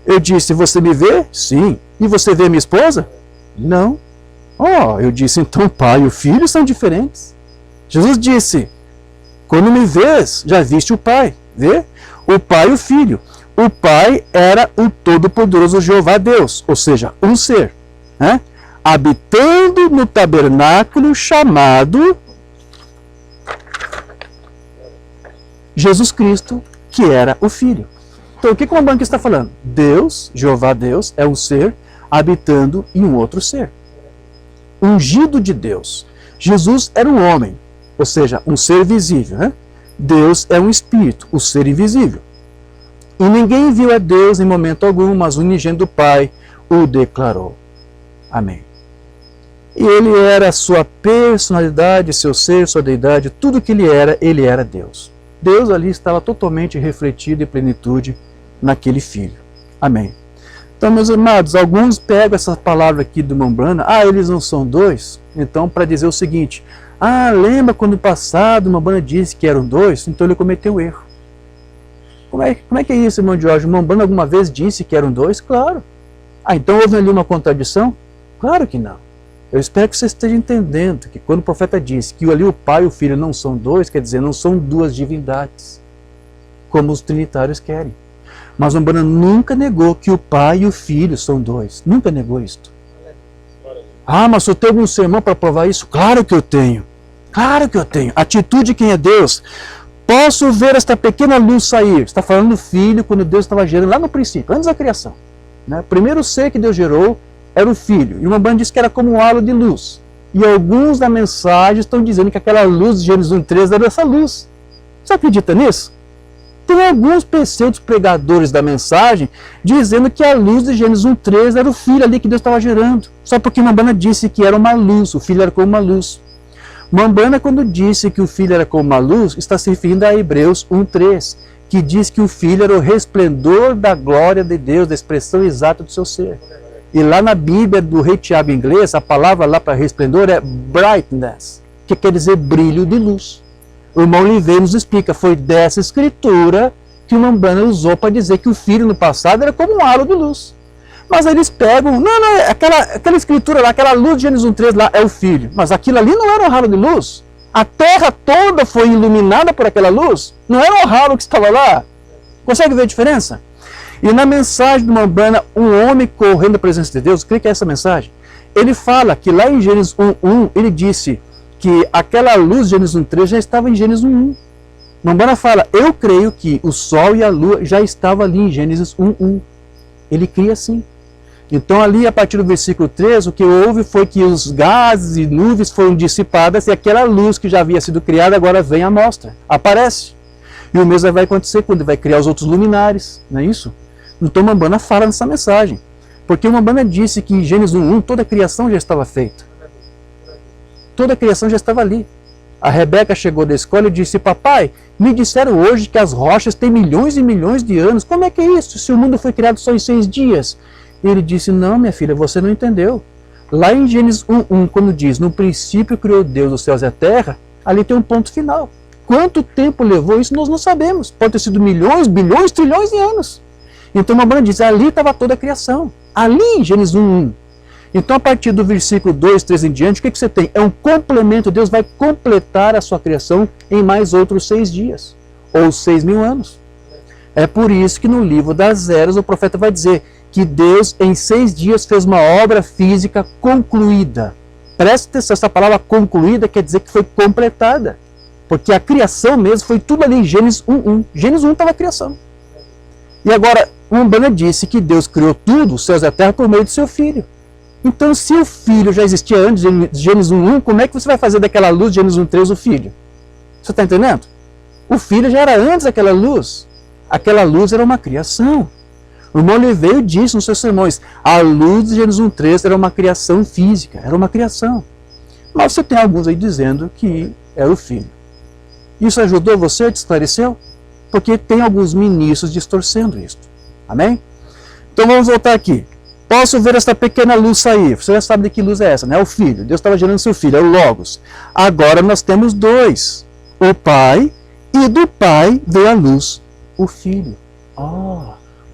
Speaker 2: Eu disse, você me vê? Sim. E você vê minha esposa? Não. Eu disse, então o Pai e o Filho são diferentes. Jesus disse, Quando me vês, já viste o Pai. Vê? O Pai e o Filho. O Pai era o Todo-Poderoso Jeová Deus, ou seja, um ser, né? Habitando no tabernáculo chamado Jesus Cristo, que era o Filho. Então, o que o Rambam está falando? Deus, Jeová Deus, é um ser habitando em um outro ser. Ungido de Deus. Jesus era um homem, ou seja, um ser visível, né? Deus é um espírito, o ser invisível. E ninguém viu a Deus em momento algum, mas o unigênito do Pai o declarou. Amém. E ele era a sua personalidade, seu ser, sua deidade, tudo que ele era Deus. Deus ali estava totalmente refletido em plenitude naquele Filho. Amém. Então, meus amados, alguns pegam essa palavra aqui do Mambrana, eles não são dois, então para dizer o seguinte, lembra quando no passado o Mambrana disse que eram dois, então ele cometeu um erro. Como é que é isso, irmão Jorge? O Mambrana alguma vez disse que eram dois? Claro. Então houve ali uma contradição? Claro que não. Eu espero que você esteja entendendo que quando o profeta disse que ali o Pai e o Filho não são dois, quer dizer, não são duas divindades, como os trinitários querem. Mas o Mambrana nunca negou que o Pai e o Filho são dois. Nunca negou isto. Mas eu tenho algum sermão para provar isso? Claro que eu tenho. Claro que eu tenho. Atitude de quem é Deus. Posso ver esta pequena luz sair. Está falando do Filho quando Deus estava gerando lá no princípio, antes da criação. Né? O primeiro ser que Deus gerou era o Filho. E o Mambrana disse que era como um halo de luz. E alguns da mensagem estão dizendo que aquela luz de Gênesis 1:3 era essa luz. Você acredita nisso? Tem alguns pseudos pregadores da mensagem dizendo que a luz de Gênesis 1:3 era o Filho ali que Deus estava gerando. Só porque Mambrana disse que era uma luz, o Filho era como uma luz. Mambrana, quando disse que o Filho era como uma luz, está se referindo a Hebreus 1:3, que diz que o Filho era o resplendor da glória de Deus, da expressão exata do seu ser. E lá na Bíblia do Rei Tiago em inglês, a palavra lá para resplendor é brightness, que quer dizer brilho de luz. O irmão Oliveira nos explica, foi dessa escritura que o Mambrana usou para dizer que o Filho no passado era como um halo de luz. Mas aí eles pegam, aquela escritura lá, aquela luz de Gênesis 1:3 lá é o Filho. Mas aquilo ali não era um ralo de luz. A terra toda foi iluminada por aquela luz. Não era o ralo que estava lá. Consegue ver a diferença? E na mensagem do Mambrana, um homem correndo à presença de Deus, o que é essa mensagem? Ele fala que lá em Gênesis 1:1, ele disse que aquela luz de Gênesis 1:3 já estava em Gênesis 1:1. Mambrana fala, eu creio que o sol e a lua já estavam ali em Gênesis 1:1. Ele cria assim. Então ali a partir do versículo 3, o que houve foi que os gases e nuvens foram dissipadas e aquela luz que já havia sido criada agora vem à mostra, aparece. E o mesmo vai acontecer quando vai criar os outros luminares, não é isso? Então Mambrana fala nessa mensagem. Porque o Mambrana disse que em Gênesis 1:1 toda a criação já estava feita. Toda a criação já estava ali. A Rebeca chegou da escola e disse, papai, me disseram hoje que as rochas têm milhões e milhões de anos. Como é que é isso? Se o mundo foi criado só em 6 dias? E ele disse, não, minha filha, você não entendeu. Lá em Gênesis 1:1, quando diz, no princípio criou Deus os céus e a terra, ali tem um ponto final. Quanto tempo levou isso, nós não sabemos. Pode ter sido milhões, bilhões, trilhões de anos. Então Mambrana diz, ali estava toda a criação. Ali em Gênesis 1:1. Então a partir do versículo 2, 3 em diante, o que você tem? É um complemento, Deus vai completar a sua criação em mais outros 6 dias. Ou 6.000 anos. É por isso que no livro das Eras o profeta vai dizer que Deus em 6 dias fez uma obra física concluída. Preste atenção, essa palavra concluída quer dizer que foi completada. Porque a criação mesmo foi tudo ali em Gênesis 1:1. Gênesis 1 estava a criação. E agora, o Mambrana disse que Deus criou tudo, os céus e a terra, por meio do seu Filho. Então, se o Filho já existia antes de Gênesis 1:1, como é que você vai fazer daquela luz de Gênesis 1:3 o Filho? Você está entendendo? O Filho já era antes daquela luz. Aquela luz era uma criação. O irmão Oliveira disse nos seus sermões, a luz de Gênesis 1:3 era uma criação física, era uma criação. Mas você tem alguns aí dizendo que era o Filho. Isso ajudou você? Te esclareceu? Porque tem alguns ministros distorcendo isso. Amém? Então vamos voltar aqui. Posso ver esta pequena luz sair. Você já sabe de que luz é essa, né? É o Filho. Deus estava gerando seu Filho, é o Logos. Agora nós temos dois. O Pai, e do Pai veio a luz, o Filho.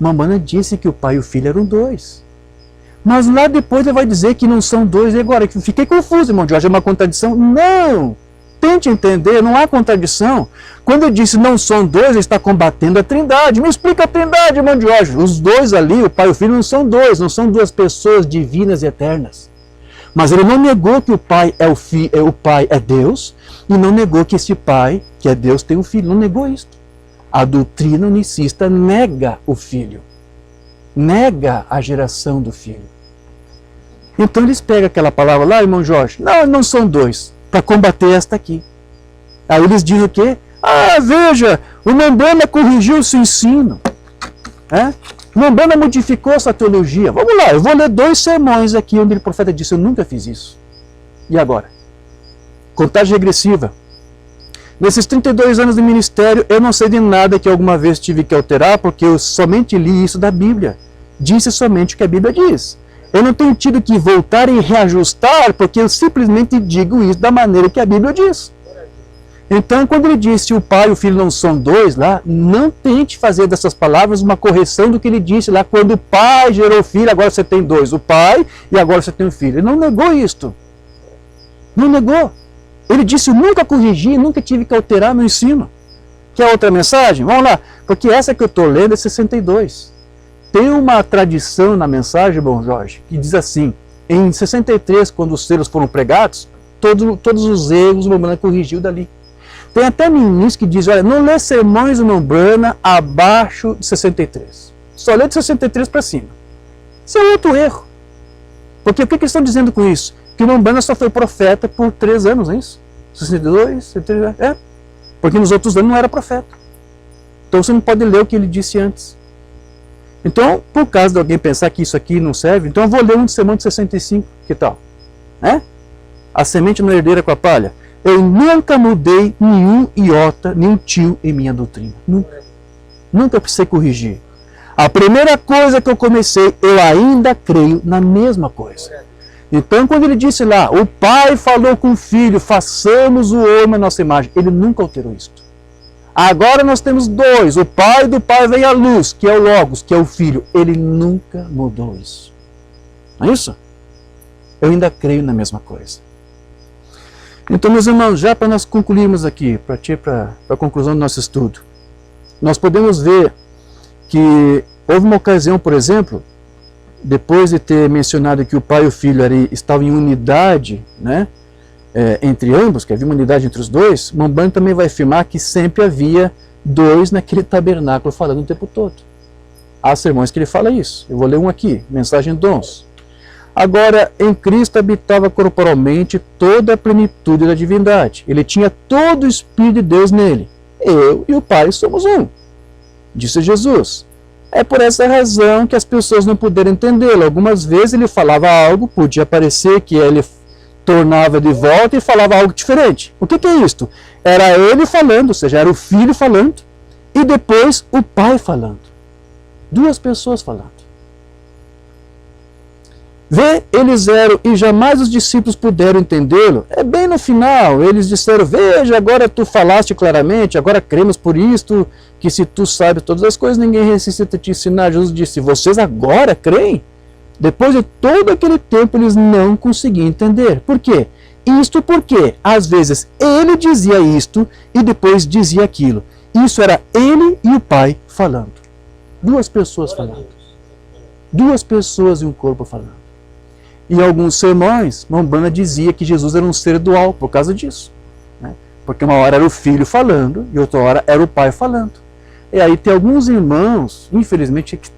Speaker 2: Mambrana disse que o Pai e o Filho eram dois. Mas lá depois ele vai dizer que não são dois. E agora? Fiquei confuso, irmão Jorge. É uma contradição? Não! tente entender, não há contradição. Quando ele disse não são dois, ele está combatendo a trindade. Me explica a trindade, irmão Jorge. Os dois ali, o pai e o filho, não são dois, não são duas pessoas divinas e eternas. Mas ele não negou que o pai o pai é Deus, e não negou que esse pai, que é Deus, tem um filho. Não negou isso. A doutrina unicista nega o filho. Nega a geração do filho. Então eles pegam aquela palavra lá, irmão Jorge, não são dois, para combater esta aqui. Aí eles dizem o quê? Ah, veja, o Mombrana corrigiu o seu ensino. O Mombrana modificou sua teologia. Vamos lá, eu vou ler 2 sermões aqui onde o profeta disse, eu nunca fiz isso. E agora? Contagem regressiva. Nesses 32 anos de ministério, eu não sei de nada que alguma vez tive que alterar, porque eu somente li isso da Bíblia. Disse somente o que a Bíblia diz. Eu não tenho tido que voltar e reajustar, porque eu simplesmente digo isso da maneira que a Bíblia diz. Então, quando ele disse o pai e o filho não são dois lá, não tente fazer dessas palavras uma correção do que ele disse lá, quando o pai gerou o filho, agora você tem dois, o pai e agora você tem um filho. Ele não negou isto. Não negou. Ele disse, eu nunca corrigi, nunca tive que alterar meu ensino. Quer outra mensagem? Vamos lá, porque essa que eu estou lendo é 62. Tem uma tradição na mensagem, bom Jorge, que diz assim, em 63, quando os selos foram pregados, todos os erros o Mombrana corrigiu dali. Tem até ministro que diz, olha, não lê sermões do Mombrana abaixo de 63. Só lê de 63 para cima. Isso é outro erro. Porque o que eles estão dizendo com isso? Que o Mombrana só foi profeta por 3 anos, não é isso? 62, 63, Porque nos outros anos não era profeta. Então você não pode ler o que ele disse antes. Então, por causa de alguém pensar que isso aqui não serve, então eu vou ler um sermão de 65, que tal? A semente não herdeira com a palha. Eu nunca mudei nenhum iota, nenhum tio em minha doutrina. Nunca. Nunca precisei corrigir. A primeira coisa que eu comecei, eu ainda creio na mesma coisa. Então, quando ele disse lá, o pai falou com o filho, façamos o homem à nossa imagem, ele nunca alterou isto. Agora nós temos 2, o pai do pai vem à luz, que é o Logos, que é o filho. Ele nunca mudou isso. Não é isso? Eu ainda creio na mesma coisa. Então, meus irmãos, já para nós concluirmos aqui, para a conclusão do nosso estudo, nós podemos ver que houve uma ocasião, por exemplo, depois de ter mencionado que o pai e o filho estavam em unidade, né, entre ambos, que havia uma unidade entre os dois, Mombrana também vai afirmar que sempre havia 2 naquele tabernáculo falando o tempo todo. Há sermões que ele fala isso. Eu vou ler um aqui, Mensagem Dons. Agora, em Cristo habitava corporalmente toda a plenitude da divindade. Ele tinha todo o Espírito de Deus nele. Eu e o Pai somos um, disse Jesus. É por essa razão que as pessoas não puderam entendê-lo. Algumas vezes ele falava algo, podia parecer que ele tornava de volta e falava algo diferente. O que é isto? Era ele falando, ou seja, era o filho falando, e depois o pai falando. 2 pessoas falando. Vê, eles eram, e jamais os discípulos puderam entendê-lo. É bem no final, eles disseram, veja, agora tu falaste claramente, agora cremos por isto, que se tu sabes todas as coisas, ninguém necessita te ensinar. Jesus disse, vocês agora creem? Depois de todo aquele tempo, eles não conseguiam entender. Por quê? Isto porque, às vezes, ele dizia isto e depois dizia aquilo. Isso era ele e o pai falando. 2 pessoas falando. 2 pessoas em um corpo falando. Em alguns sermões, Mombrana dizia que Jesus era um ser dual por causa disso. Né? Porque uma hora era o filho falando e outra hora era o pai falando. E aí tem alguns irmãos, infelizmente, que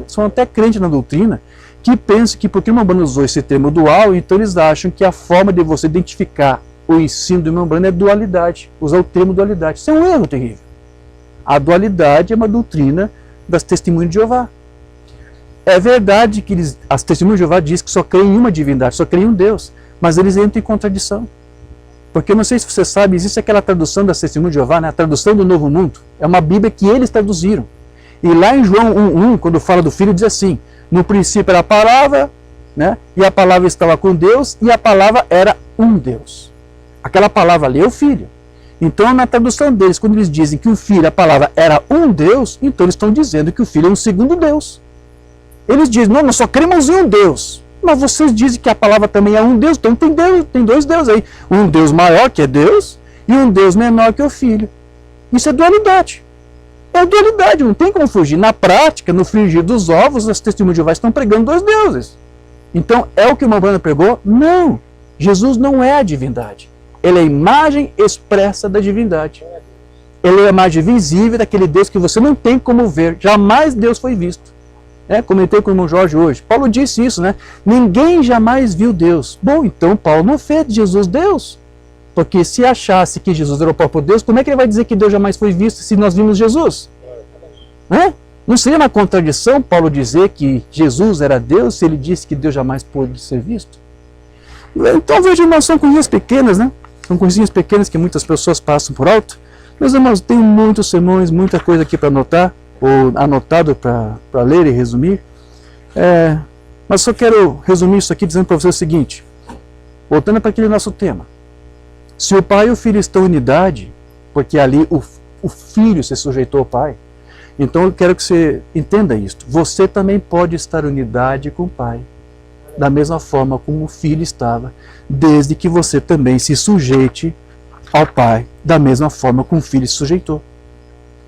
Speaker 2: são até crentes na doutrina, que pensam que porque Mombrana usou esse termo dual, então eles acham que a forma de você identificar o ensino do Mombrana é dualidade, usar o termo dualidade. Isso é um erro terrível. A dualidade é uma doutrina das Testemunhas de Jeová. É verdade que as Testemunhas de Jeová dizem que só creem em uma divindade, só creem em um Deus, mas eles entram em contradição. Porque eu não sei se você sabe, existe aquela tradução das Testemunhas de Jeová, né? A tradução do Novo Mundo. É uma Bíblia que eles traduziram. E lá em João 1:1, quando fala do Filho, diz assim, no princípio era a palavra, né? E a palavra estava com Deus, e a palavra era um Deus. Aquela palavra ali é o Filho. Então, na tradução deles, quando eles dizem que o Filho, a palavra, era um Deus, então eles estão dizendo que o Filho é um segundo Deus. Eles dizem, não, nós só cremos em um Deus. Mas vocês dizem que a palavra também é um Deus, então tem 2 deuses aí. Um Deus maior, que é Deus, e um Deus menor que o Filho. Isso é dualidade. É dualidade, não tem como fugir. Na prática, no frigir dos ovos, as testemunhas de Jeová estão pregando dois deuses. Então, é o que o Umbanda pregou? Não. Jesus não é a divindade. Ele é a imagem expressa da divindade. Ele é a imagem visível daquele Deus que você não tem como ver. Jamais Deus foi visto. Comentei com o irmão Jorge hoje. Paulo disse isso, né? Ninguém jamais viu Deus. Bom, então Paulo não fez de Jesus Deus. Porque se achasse que Jesus era o próprio Deus, como é que ele vai dizer que Deus jamais foi visto se nós vimos Jesus? Não seria uma contradição Paulo dizer que Jesus era Deus se ele disse que Deus jamais pôde ser visto? Então, veja, irmãos, são coisinhas pequenas, né? São coisinhas pequenas que muitas pessoas passam por alto. Meus irmãos, tem muitos sermões, muita coisa aqui para anotar, ou anotado para ler e resumir. Mas só quero resumir isso aqui dizendo para você o seguinte, voltando para aquele nosso tema. Se o Pai e o Filho estão em unidade, porque ali o Filho se sujeitou ao Pai, então eu quero que você entenda isto. Você também pode estar em unidade com o Pai, da mesma forma como o Filho estava, desde que você também se sujeite ao Pai, da mesma forma como o Filho se sujeitou.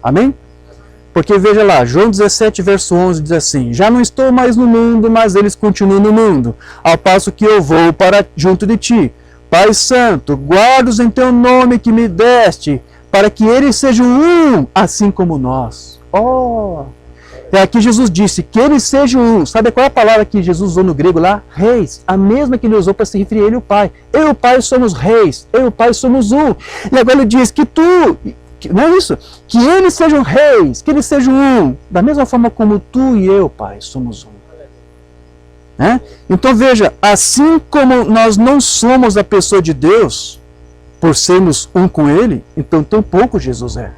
Speaker 2: Amém? Porque veja lá, João 17, verso 11 diz assim, já não estou mais no mundo, mas eles continuam no mundo, ao passo que eu vou para junto de ti. Pai Santo, guarda-os em teu nome que me deste, para que eles sejam um, assim como nós. Aqui Jesus disse que eles sejam um. Sabe qual é a palavra que Jesus usou no grego lá? Reis. A mesma que ele usou para se referir a ele e o Pai. Eu e o Pai somos reis. Eu e o Pai somos um. E agora ele diz que não é isso? Que eles sejam reis, que eles sejam um. Da mesma forma como tu e eu, Pai, somos um. Então veja, assim como nós não somos a pessoa de Deus, por sermos um com Ele, então tampouco Jesus é.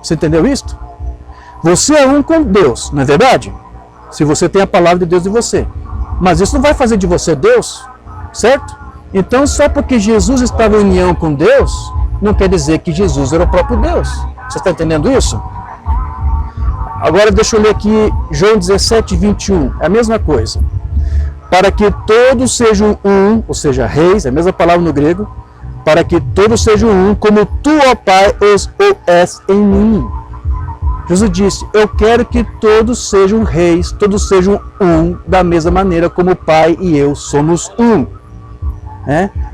Speaker 2: Você entendeu isto? Você é um com Deus, não é verdade? Se você tem a palavra de Deus em você. Mas isso não vai fazer de você Deus, certo? Então só porque Jesus estava em união com Deus, não quer dizer que Jesus era o próprio Deus. Você está entendendo isso? Agora deixa eu ler aqui João 17, 21. É a mesma coisa. Para que todos sejam um, ou seja, reis, é a mesma palavra no grego, para que todos sejam um, como tu, ó Pai, és em mim. Jesus disse, eu quero que todos sejam reis, todos sejam um, da mesma maneira como o Pai e eu somos um.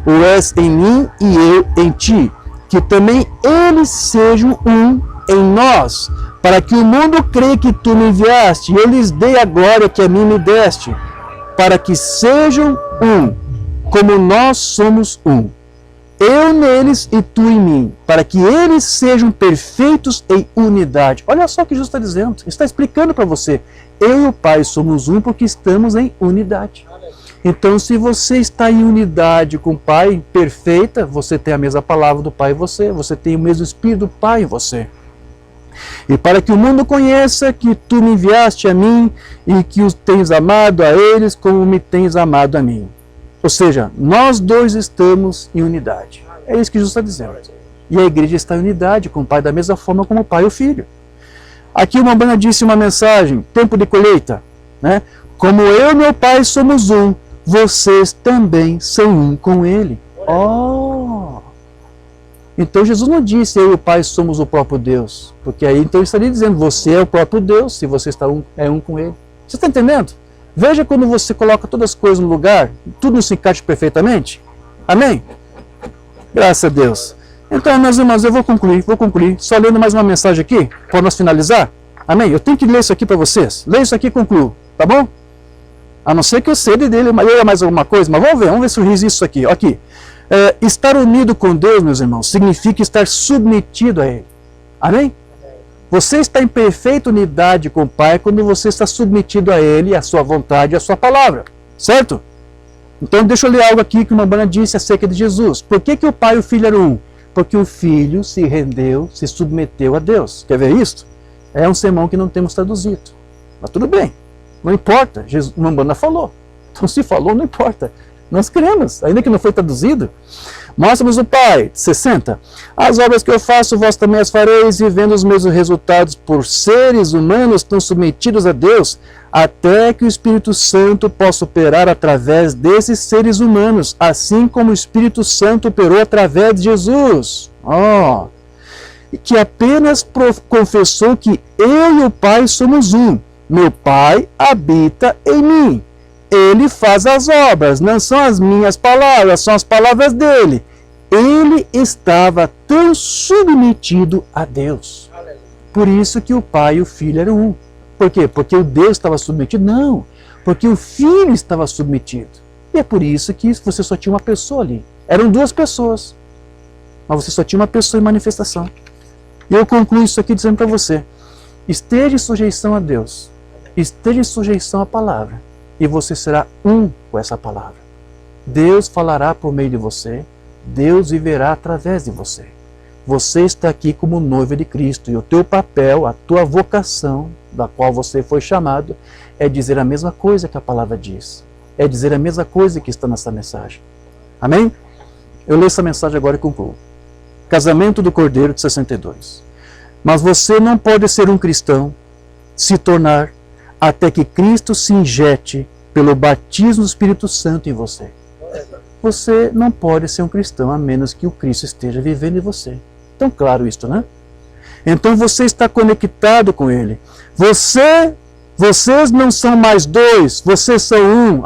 Speaker 2: O és em mim e eu em ti. Que também eles sejam um em nós, para que o mundo creia que tu me enviaste, e eu lhes dei a glória que a mim me deste, para que sejam um, como nós somos um. Eu neles e tu em mim, para que eles sejam perfeitos em unidade. Olha só o que Jesus está dizendo, ele está explicando para você. Eu e o Pai somos um porque estamos em unidade. Então, se você está em unidade com o Pai, perfeita, você tem a mesma palavra do Pai em você tem o mesmo Espírito do Pai em você. E para que o mundo conheça que tu me enviaste a mim e que os tens amado a eles como me tens amado a mim. Ou seja, nós dois estamos em unidade. É isso que Jesus está dizendo. E a igreja está em unidade com o Pai da mesma forma como o Pai e o Filho. Aqui uma Umbanda disse uma mensagem, tempo de colheita, Como eu e meu Pai somos um, vocês também são um com Ele. Então Jesus não disse eu e o Pai somos o próprio Deus, porque aí então ele estaria dizendo você é o próprio Deus, se você está um com Ele. Você está entendendo? Veja quando você coloca todas as coisas no lugar, tudo se encaixa perfeitamente. Amém? Graças a Deus. Então, meus irmãos, eu vou concluir. Só lendo mais uma mensagem aqui, para nós finalizar. Amém? Eu tenho que ler isso aqui para vocês. Leia isso aqui e concluo, tá bom? A não ser que eu ceda dele, leia mais alguma coisa, mas vamos ver se eu riso isso aqui. Aqui. Estar unido com Deus, meus irmãos, significa estar submetido a Ele. Amém? Você está em perfeita unidade com o Pai quando você está submetido a Ele, a sua vontade e a sua palavra. Certo? Então deixa eu ler algo aqui que uma Umbanda disse acerca de Jesus. Por que o Pai e o Filho eram um? Porque o Filho se rendeu, se submeteu a Deus. Quer ver isso? É um sermão que não temos traduzido. Mas tudo bem. Não importa. Uma Umbanda falou. Então se falou, não importa. Nós cremos, ainda que não foi traduzido. Mostra-nos o Pai. 60. As obras que eu faço, vós também as fareis, e vendo os mesmos resultados por seres humanos tão submetidos a Deus, até que o Espírito Santo possa operar através desses seres humanos, assim como o Espírito Santo operou através de Jesus. E que apenas confessou que eu e o Pai somos um. Meu Pai habita em mim. Ele faz as obras, não são as minhas palavras, são as palavras dele. Ele estava tão submetido a Deus. Por isso que o Pai e o Filho eram um. Por quê? Porque o Deus estava submetido? Não, porque o Filho estava submetido. E é por isso que você só tinha uma pessoa ali. Eram duas pessoas, mas você só tinha uma pessoa em manifestação. E eu concluo isso aqui dizendo para você, esteja em sujeição a Deus, esteja em sujeição à palavra, e você será um com essa palavra. Deus falará por meio de você, Deus viverá através de você. Você está aqui como noiva de Cristo, e o teu papel, a tua vocação, da qual você foi chamado, é dizer a mesma coisa que a palavra diz. É dizer a mesma coisa que está nessa mensagem. Amém? Eu leio essa mensagem agora e concluo. Casamento do Cordeiro de 62. Mas você não pode ser um cristão, se tornar, até que Cristo se injete pelo batismo do Espírito Santo em você. Você não pode ser um cristão a menos que o Cristo esteja vivendo em você. Tão claro isto, né? Então você está conectado com Ele. Vocês não são mais dois, vocês são um.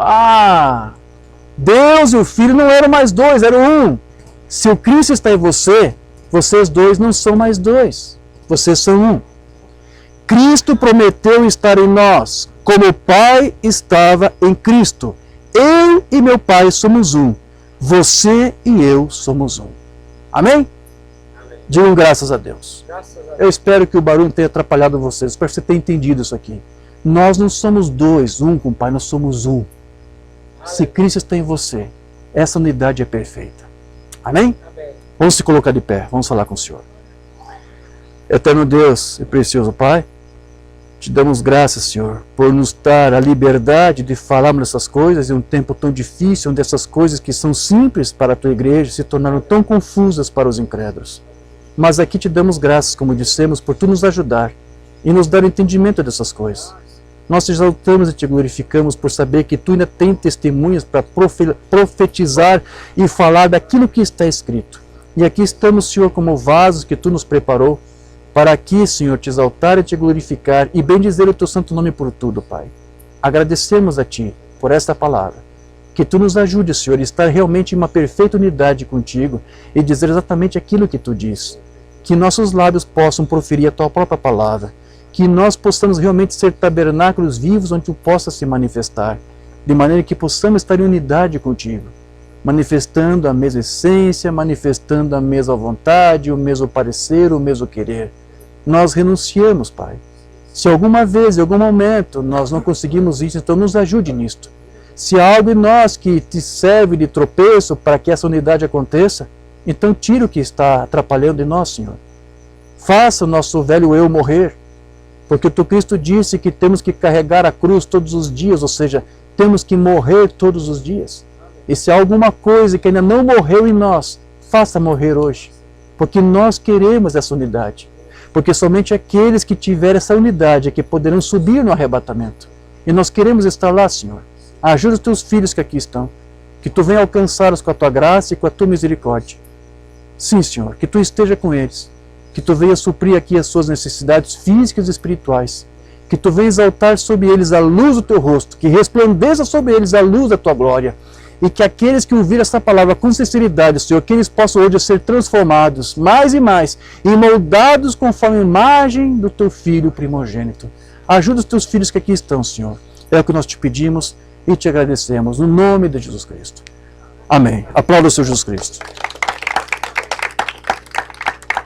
Speaker 2: Deus e o Filho não eram mais dois, eram um. Se o Cristo está em você, vocês dois não são mais dois, vocês são um. Cristo prometeu estar em nós, como o Pai estava em Cristo. Eu e meu Pai somos um. Você e eu somos um. Amém? Digam graças a Deus. Eu espero que o barulho tenha atrapalhado vocês. Espero que você tenha entendido isso aqui. Nós não somos dois, um com o Pai, nós somos um. Se Cristo está em você, essa unidade é perfeita. Amém? Vamos se colocar de pé, vamos falar com o Senhor. Eterno Deus e precioso Pai, te damos graças, Senhor, por nos dar a liberdade de falarmos dessas coisas em um tempo tão difícil, onde essas coisas que são simples para a tua igreja se tornaram tão confusas para os incrédulos. Mas aqui te damos graças, como dissemos, por tu nos ajudar e nos dar entendimento dessas coisas. Nós te exaltamos e te glorificamos por saber que tu ainda tem testemunhas para profetizar e falar daquilo que está escrito. E aqui estamos, Senhor, como vasos que tu nos preparou, para aqui, Senhor, te exaltar e te glorificar e bendizer o teu santo nome por tudo, Pai. Agradecemos a ti por esta palavra. Que tu nos ajude, Senhor, a estar realmente em uma perfeita unidade contigo e dizer exatamente aquilo que tu diz. Que nossos lábios possam proferir a tua própria palavra. Que nós possamos realmente ser tabernáculos vivos onde tu possas se manifestar. De maneira que possamos estar em unidade contigo. Manifestando a mesma essência, manifestando a mesma vontade, o mesmo parecer, o mesmo querer. Nós renunciamos, Pai. Se alguma vez, em algum momento, nós não conseguimos isso, então nos ajude nisto. Se há algo em nós que te serve de tropeço para que essa unidade aconteça, então tira o que está atrapalhando em nós, Senhor. Faça o nosso velho eu morrer, porque o Cristo disse que temos que carregar a cruz todos os dias, ou seja, temos que morrer todos os dias. E se há alguma coisa que ainda não morreu em nós, faça morrer hoje, porque nós queremos essa unidade. Porque somente aqueles que tiverem essa unidade é que poderão subir no arrebatamento. E nós queremos estar lá, Senhor. Ajuda os teus filhos que aqui estão, que tu venha alcançá-los com a tua graça e com a tua misericórdia. Sim, Senhor, que tu esteja com eles, que tu venha suprir aqui as suas necessidades físicas e espirituais, que tu venha exaltar sobre eles a luz do teu rosto, que resplandeça sobre eles a luz da tua glória, e que aqueles que ouviram essa palavra com sinceridade, Senhor, que eles possam hoje ser transformados mais e mais, e moldados conforme a imagem do teu Filho primogênito. Ajuda os teus filhos que aqui estão, Senhor. É o que nós te pedimos e te agradecemos, no nome de Jesus Cristo. Amém. Aplauda o Senhor Jesus Cristo.